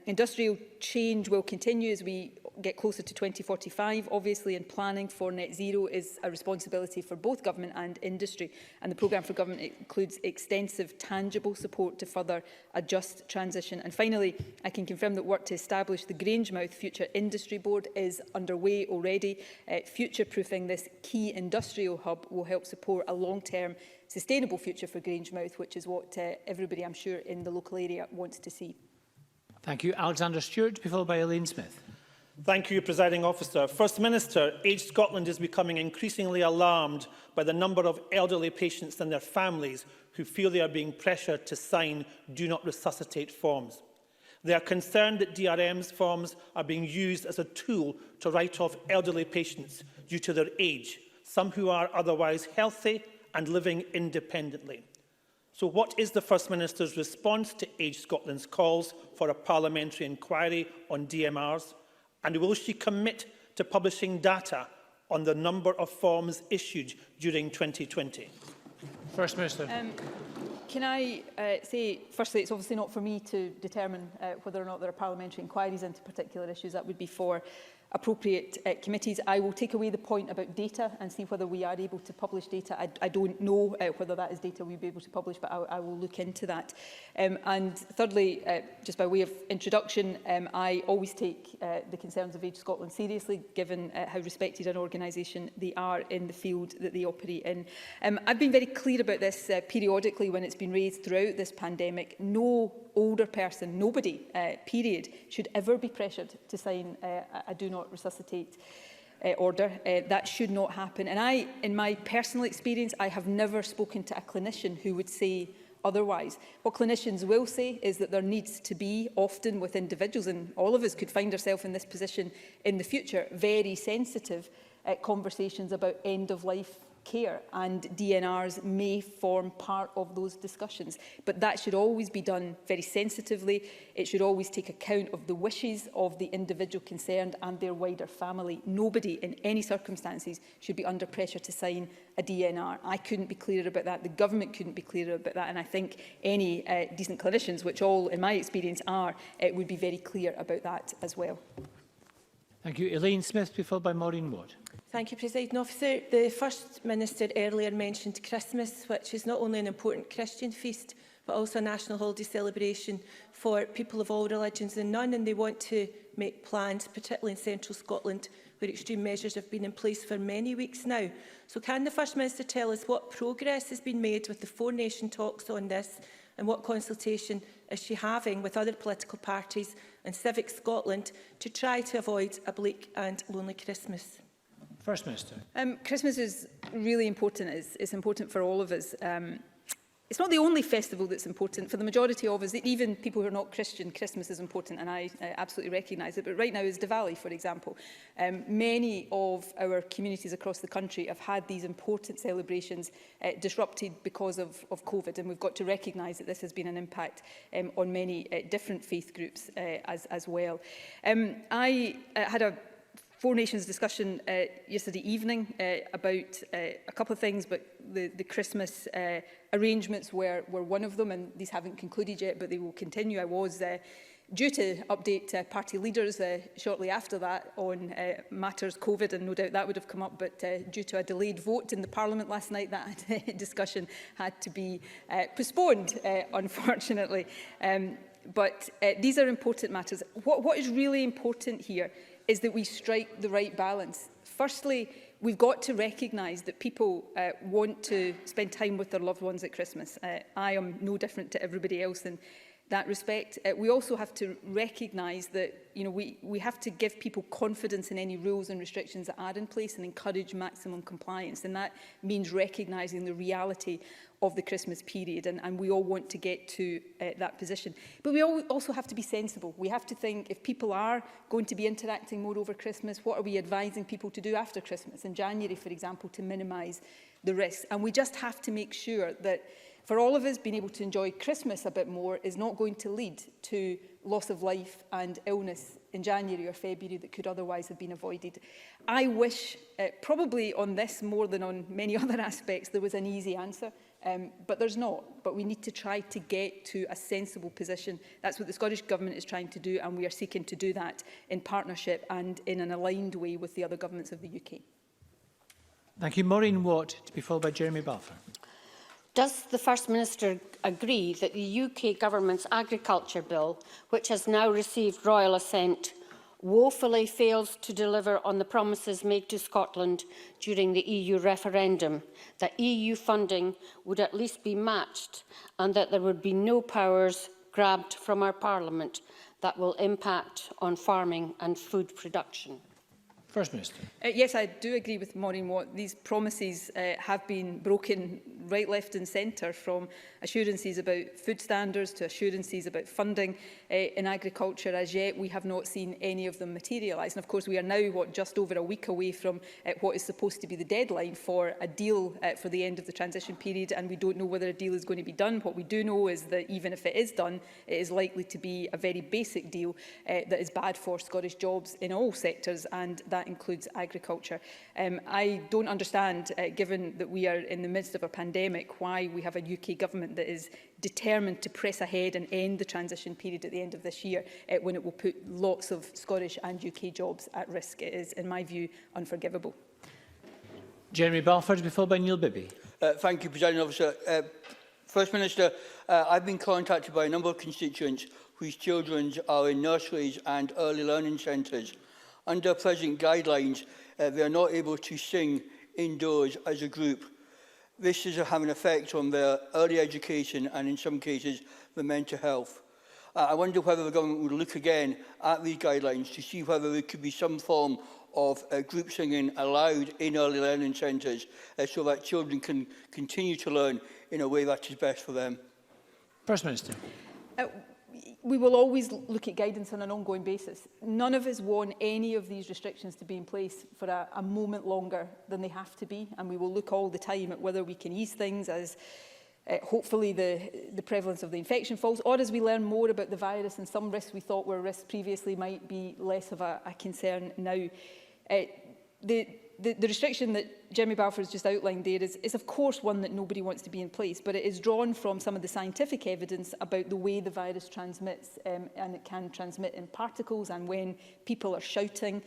Industrial change will continue as we get closer to 2045, obviously, and planning for net zero is a responsibility for both government and industry. And the programme for government includes extensive, tangible support to further a just transition. And finally, I can confirm that work to establish the Grangemouth Future Industry Board is underway already. Future-proofing this key industrial hub will help support a long-term sustainable future for Grangemouth, which is what everybody, I'm sure, in the local area wants to see. Thank you. Alexander Stewart, to be followed by Elaine Smith. Thank you, Presiding Officer. First Minister, Age Scotland is becoming increasingly alarmed by the number of elderly patients and their families who feel they are being pressured to sign Do Not Resuscitate forms. They are concerned that DRM's forms are being used as a tool to write off elderly patients due to their age, some who are otherwise healthy and living independently. So what is the First Minister's response to Age Scotland's calls for a parliamentary inquiry on DMRs? And will she commit to publishing data on the number of forms issued during 2020? First Minister. Can I say, firstly, it's obviously not for me to determine whether or not there are parliamentary inquiries into particular issues. That would be for appropriate committees. I will take away the point about data and see whether we are able to publish data. I don't know whether that is data we'll be able to publish, but I will look into that. And thirdly, just by way of introduction, I always take the concerns of Age Scotland seriously, given how respected an organisation they are in the field that they operate in. I've been very clear about this periodically when it's been raised throughout this pandemic. No older person, nobody, period, should ever be pressured to sign a do not resuscitate order. That should not happen. And in my personal experience, I have never spoken to a clinician who would say otherwise. What clinicians will say is that there needs to be, often with individuals, and all of us could find ourselves in this position in the future, very sensitive conversations about end-of-life care, and DNRs may form part of those discussions. But that should always be done very sensitively. It should always take account of the wishes of the individual concerned and their wider family. Nobody in any circumstances should be under pressure to sign a DNR. I couldn't be clearer about that. The government couldn't be clearer about that. And I think any decent clinicians, which all in my experience are, would be very clear about that as well. Thank you. Elaine Smith, to be followed by Maureen Watt. Thank you, Presiding Officer. The First Minister earlier mentioned Christmas, which is not only an important Christian feast, but also a national holiday celebration for people of all religions and none, and they want to make plans, particularly in central Scotland, where extreme measures have been in place for many weeks now. So can the First Minister tell us what progress has been made with the Four Nation talks on this, and what consultation is she having with other political parties and Civic Scotland to try to avoid a bleak and lonely Christmas? First Minister. Christmas is really important. It's important for all of us. It's not the only festival that's important. For the majority of us, even people who are not Christian, Christmas is important, and I absolutely recognise it. But right now is Diwali, for example. Many of our communities across the country have had these important celebrations disrupted because of COVID, and we've got to recognise that this has been an impact on many different faith groups as well. I had a Four Nations discussion yesterday evening about a couple of things, but the Christmas arrangements were one of them, and these haven't concluded yet, but they will continue. I was due to update party leaders shortly after that on matters COVID, and no doubt that would have come up, but due to a delayed vote in the Parliament last night, that discussion had to be postponed, unfortunately. But these are important matters. What is really important here is that we strike the right balance. Firstly, we've got to recognise that people want to spend time with their loved ones at Christmas. I am no different to everybody else in that respect. We also have to recognise that we have to give people confidence in any rules and restrictions that are in place and encourage maximum compliance. And that means recognising the reality of the Christmas period, and we all want to get to that position. But we also have to be sensible. We have to think, if people are going to be interacting more over Christmas, what are we advising people to do after Christmas, in January, for example, to minimise the risks? And we just have to make sure that for all of us, being able to enjoy Christmas a bit more is not going to lead to loss of life and illness in January or February that could otherwise have been avoided. I wish, probably on this more than on many other aspects, there was an easy answer. But there's not. But we need to try to get to a sensible position. That's what the Scottish Government is trying to do, and we are seeking to do that in partnership and in an aligned way with the other governments of the UK. Thank you. Maureen Watt, to be followed by Jeremy Balfour. Does the First Minister agree that the UK Government's Agriculture Bill, which has now received royal assent, woefully fails to deliver on the promises made to Scotland during the EU referendum, that EU funding would at least be matched and that there would be no powers grabbed from our Parliament that will impact on farming and food production? First Minister. Yes, I do agree with Maureen Watt. These promises have been broken right, left and centre, from assurances about food standards to assurances about funding in agriculture. As yet, we have not seen any of them materialise. And of course, we are now, just over a week away from what is supposed to be the deadline for a deal for the end of the transition period, and we don't know whether a deal is going to be done. What we do know is that even if it is done, it is likely to be a very basic deal that is bad for Scottish jobs in all sectors, and that includes agriculture. I don't understand, given that we are in the midst of a pandemic, why we have a UK government that is determined to press ahead and end the transition period at the end of this year, when it will put lots of Scottish and UK jobs at risk. It is, in my view, unforgivable. Jeremy Balfour, to be followed by Neil Bibby. Thank you, Presiding Officer. First Minister, I've been contacted by a number of constituents whose children are in nurseries and early learning centres. Under present guidelines, they are not able to sing indoors as a group. This is having an effect on their early education and, in some cases, their mental health. I wonder whether the government would look again at these guidelines to see whether there could be some form of group singing allowed in early learning centres so that children can continue to learn in a way that is best for them. First Minister. We will always look at guidance on an ongoing basis. None of us want any of these restrictions to be in place for a moment longer than they have to be, and we will look all the time at whether we can ease things as hopefully the prevalence of the infection falls, or as we learn more about the virus and some risks we thought were risks previously might be less of a concern now. The restriction that Jeremy Balfour has just outlined there is of course one that nobody wants to be in place, but it is drawn from some of the scientific evidence about the way the virus transmits, and it can transmit in particles, and when people are shouting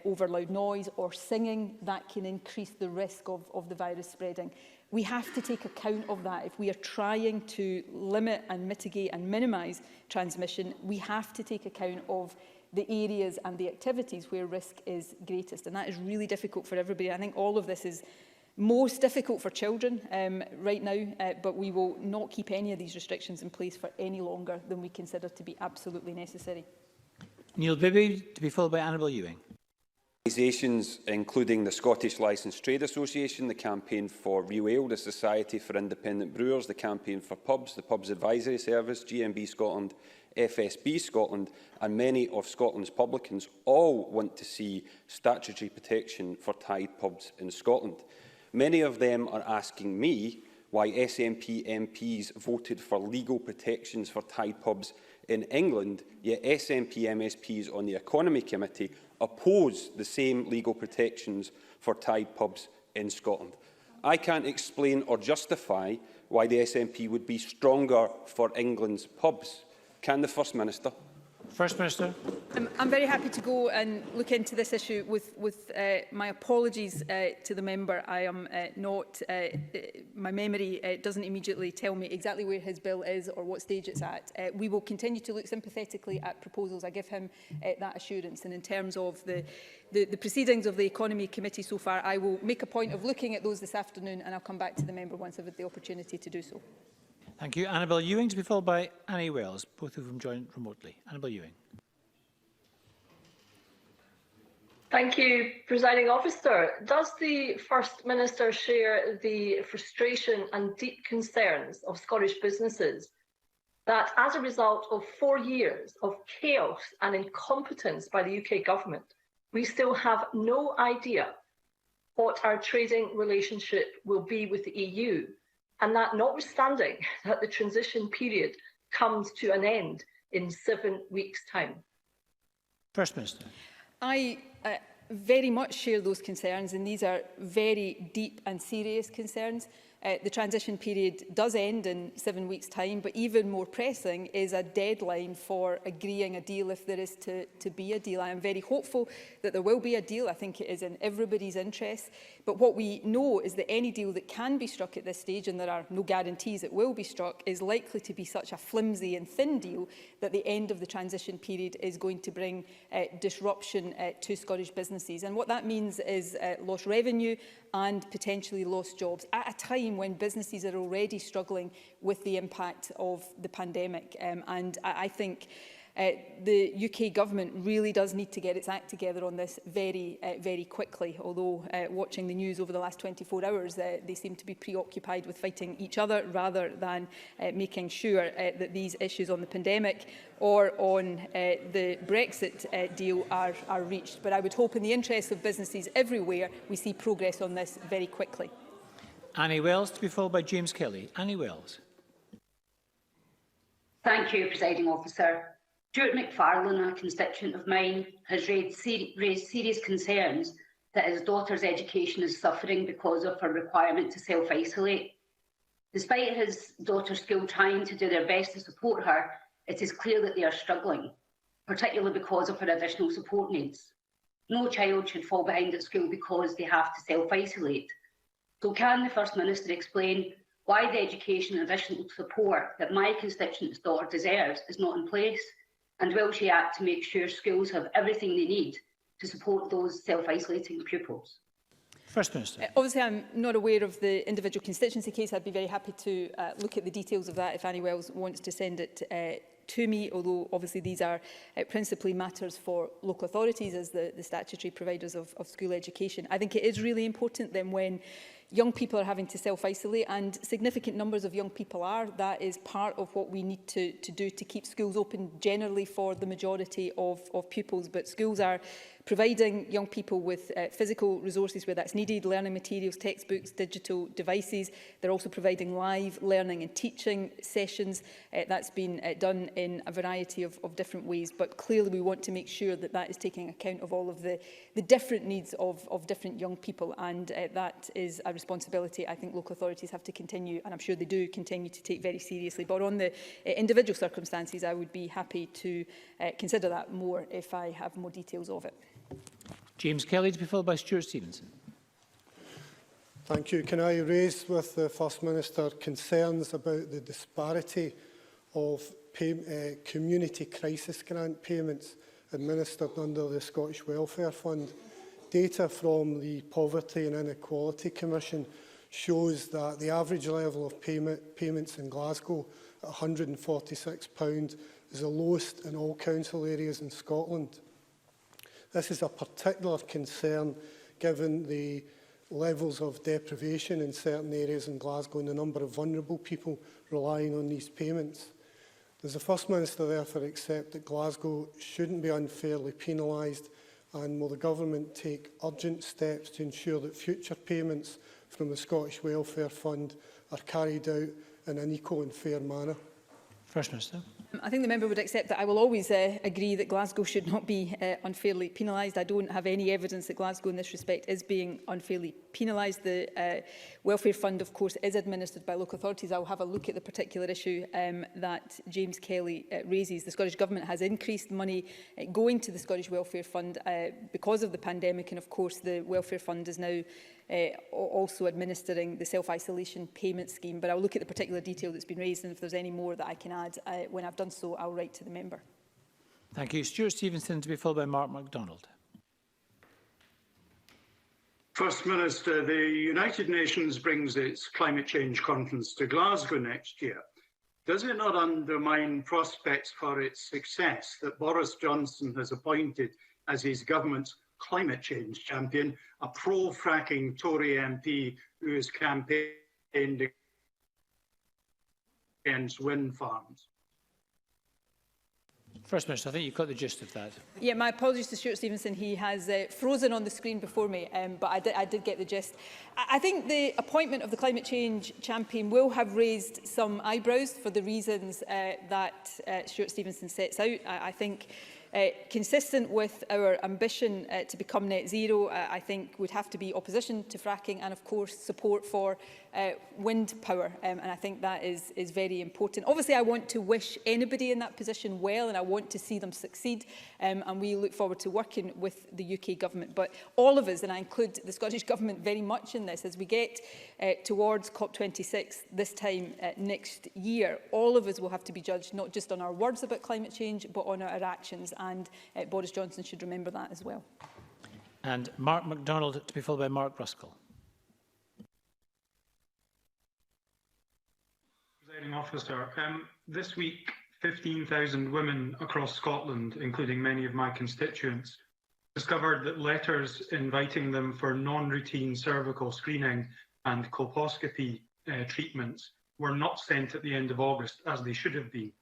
over loud noise or singing, that can increase the risk of the virus spreading. We have to take account of that. If we are trying to limit and mitigate and minimise transmission, we have to take account of the areas and the activities where risk is greatest. And that is really difficult for everybody. I think all of this is most difficult for children right now, but we will not keep any of these restrictions in place for any longer than we consider to be absolutely necessary. Neil Bibby, to be followed by Annabel Ewing. Organisations including the Scottish Licensed Trade Association, the Campaign for Real Ale, the Society for Independent Brewers, the Campaign for Pubs, the Pubs Advisory Service, GMB Scotland, FSB Scotland and many of Scotland's publicans all want to see statutory protection for tied pubs in Scotland. Many of them are asking me why SNP MPs voted for legal protections for tied pubs in England, yet SNP MSPs on the Economy Committee oppose the same legal protections for tied pubs in Scotland. I can't explain or justify why the SNP would be stronger for England's pubs. Can the First Minister? First Minister. I'm very happy to go and look into this issue with my apologies to the member. I am not, my memory doesn't immediately tell me exactly where his bill is or what stage it's at. We will continue to look sympathetically at proposals. I give him that assurance. And in terms of the proceedings of the Economy Committee so far, I will make a point of looking at those this afternoon, and I'll come back to the member once I've had the opportunity to do so. Thank you. Annabel Ewing, to be followed by Annie Wells, both of whom joined remotely. Annabel Ewing. Thank you, Presiding Officer. Does the First Minister share the frustration and deep concerns of Scottish businesses that as a result of 4 years of chaos and incompetence by the UK government, we still have no idea what our trading relationship will be with the EU? And that notwithstanding that the transition period comes to an end in 7 weeks' time? First Minister. I very much share those concerns, and these are very deep and serious concerns. The transition period does end in 7 weeks' time, but even more pressing is a deadline for agreeing a deal if there is to be a deal. I am very hopeful that there will be a deal. I think it is in everybody's interest. But what we know is that any deal that can be struck at this stage, and there are no guarantees it will be struck, is likely to be such a flimsy and thin deal that the end of the transition period is going to bring disruption to Scottish businesses. And what that means is lost revenue and potentially lost jobs at a time when businesses are already struggling with the impact of the pandemic. And I think The UK government really does need to get its act together on this very quickly, although watching the news over the last 24 hours, they seem to be preoccupied with fighting each other rather than making sure that these issues on the pandemic or on the Brexit deal are reached. But I would hope in the interests of businesses everywhere we see progress on this very quickly. Annie Wells, to be followed by James Kelly. Annie Wells. Thank you, Presiding Officer. Stuart McFarlane, a constituent of mine, has raised serious concerns that his daughter's education is suffering because of her requirement to self-isolate. Despite his daughter's school trying to do their best to support her, it is clear that they are struggling, particularly because of her additional support needs. No child should fall behind at school because they have to self-isolate. So can the First Minister explain why the education and additional support that my constituent's daughter deserves is not in place? And will she act to make sure schools have everything they need to support those self-isolating pupils? First Minister. Obviously, I'm not aware of the individual constituency case. I'd be very happy to look at the details of that if Annie Wells wants to send it to me, although obviously these are principally matters for local authorities as the statutory providers of school education. I think it is really important then when young people are having to self-isolate, and significant numbers of young people are. That is part of what we need to do to keep schools open generally for the majority of pupils. But schools are providing young people with physical resources where that's needed, learning materials, textbooks, digital devices. They're also providing live learning and teaching sessions. That's been done in a variety of different ways. But clearly we want to make sure that that is taking account of all of the different needs of different young people. And that is a responsibility I think local authorities have to continue, and I'm sure they do continue to take very seriously. But on the individual circumstances, I would be happy to consider that more if I have more details of it. James Kelly, to be followed by Stuart Stevenson. Thank you. Can I raise with the First Minister concerns about the disparity of community crisis grant payments administered under the Scottish Welfare Fund? Data from the Poverty and Inequality Commission shows that the average level of payments in Glasgow at £146 is the lowest in all council areas in Scotland. This is a particular concern given the levels of deprivation in certain areas in Glasgow and the number of vulnerable people relying on these payments. Does the First Minister therefore accept that Glasgow shouldn't be unfairly penalised, and will the Government take urgent steps to ensure that future payments from the Scottish Welfare Fund are carried out in an equal and fair manner? First Minister. I think the member would accept that I will always agree that Glasgow should not be unfairly penalised. I don't have any evidence that Glasgow in this respect is being unfairly penalised. The Welfare Fund, of course, is administered by local authorities. I will have a look at the particular issue that James Kelly raises. The Scottish Government has increased money going to the Scottish Welfare Fund because of the pandemic, and of course the Welfare Fund is now also administering the self-isolation payment scheme. But I'll look at the particular detail that's been raised, and if there's any more that I can add, when I've done so, I'll write to the member. Thank you. Stuart Stevenson, to be followed by Mark MacDonald. First Minister, the United Nations brings its climate change conference to Glasgow next year. Does it not undermine prospects for its success that Boris Johnson has appointed as his government's climate change champion a pro-fracking Tory MP who has campaigned against wind farms? First Minister, I think you've got the gist of that. Yeah, my apologies to Stuart Stevenson. He has frozen on the screen before me, but I did get the gist. I think the appointment of the climate change champion will have raised some eyebrows for the reasons that Stuart Stevenson sets out. I think consistent with our ambition to become net zero, I think would have to be opposition to fracking and, of course, support for wind power. And I think that is very important. Obviously, I want to wish anybody in that position well, and I want to see them succeed. And we look forward to working with the UK Government. But all of us, and I include the Scottish Government very much in this, as we get towards COP26 this time next year, all of us will have to be judged not just on our words about climate change, but on our actions. And Boris Johnson should remember that as well. And Mark MacDonald, to be followed by Mark Ruskell. Presiding Officer, this week 15,000 women across Scotland, including many of my constituents, discovered that letters inviting them for non-routine cervical screening and colposcopy treatments were not sent at the end of August as they should have been.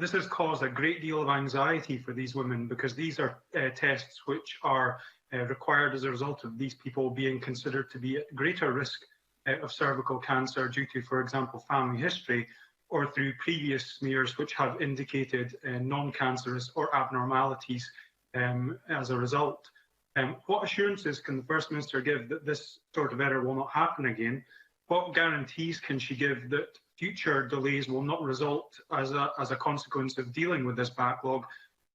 This has caused a great deal of anxiety for these women because these are tests which are required as a result of these people being considered to be at greater risk of cervical cancer due to, for example, family history, or through previous smears which have indicated non-cancerous or abnormalities as a result. What assurances can the First Minister give that this sort of error will not happen again? What guarantees can she give that future delays will not result as a consequence of dealing with this backlog?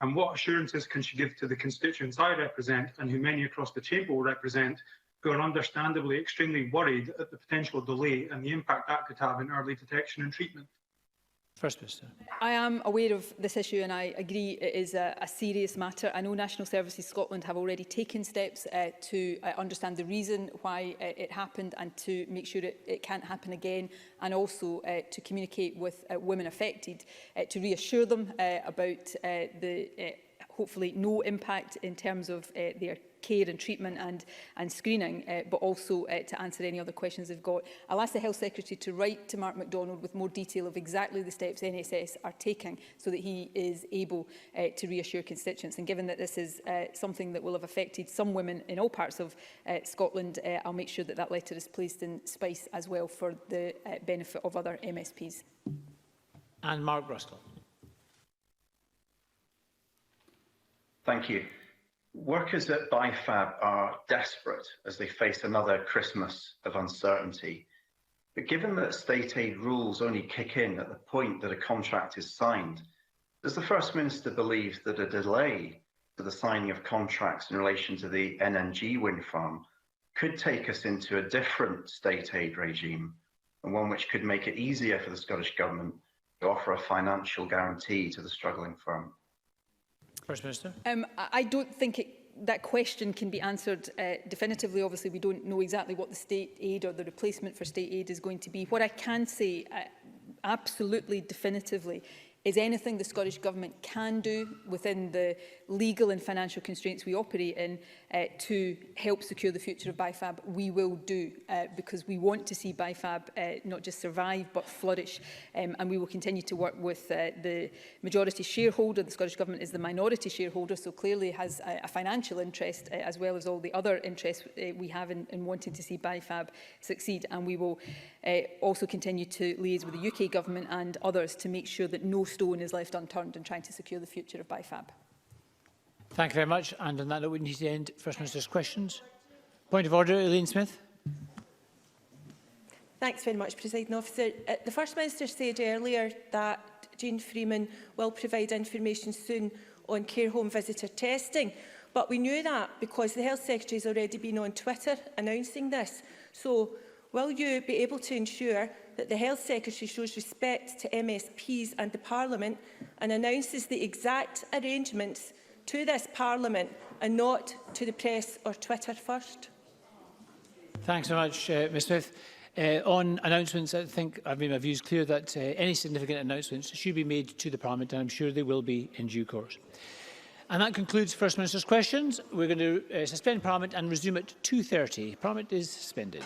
And what assurances can she give to the constituents I represent and who many across the Chamber will represent, who are understandably extremely worried at the potential delay and the impact that could have in early detection and treatment? First Minister. I am aware of this issue and I agree it is a serious matter. I know National Services Scotland have already taken steps to understand the reason why it happened and to make sure it can't happen again, and also to communicate with women affected to reassure them about the hopefully no impact in terms of their care and treatment and screening, but also to answer any other questions they've got. I'll ask the Health Secretary to write to Mark MacDonald with more detail of exactly the steps NSS are taking so that he is able to reassure constituents. And given that this is something that will have affected some women in all parts of Scotland, I'll make sure that that letter is placed in Spice as well for the benefit of other MSPs. And Mark Ruskell. Thank you. Workers at BIFAB are desperate as they face another Christmas of uncertainty. But given that state aid rules only kick in at the point that a contract is signed, does the First Minister believe that a delay to the signing of contracts in relation to the NNG wind farm could take us into a different state aid regime, and one which could make it easier for the Scottish Government to offer a financial guarantee to the struggling firm? First Minister. I don't think that question can be answered definitively. Obviously, we don't know exactly what the state aid or the replacement for state aid is going to be. What I can say absolutely definitively is anything the Scottish Government can do within the legal and financial constraints we operate in to help secure the future of BIFAB, we will do, because we want to see BIFAB not just survive but flourish, and we will continue to work with the majority shareholder. The Scottish Government is the minority shareholder, so clearly has a financial interest as well as all the other interests we have in wanting to see BIFAB succeed, and we will also continue to liaise with the UK Government and others to make sure that no stone is left unturned in trying to secure the future of BIFAB. Thank you very much. And on that note, we need to end First Minister's questions. Point of order, Elaine Smith. Thanks very much, Presiding Officer. The First Minister said earlier that Jean Freeman will provide information soon on care home visitor testing. But we knew that because the Health Secretary has already been on Twitter announcing this. So will you be able to ensure that the Health Secretary shows respect to MSPs and the Parliament and announces the exact arrangements to this Parliament and not to the press or Twitter first? Thanks so much, Ms Smith. On announcements, I think I've made my views clear that any significant announcements should be made to the Parliament, and I'm sure they will be in due course. And that concludes First Minister's questions. We're going to suspend Parliament and resume at 2:30. Parliament is suspended.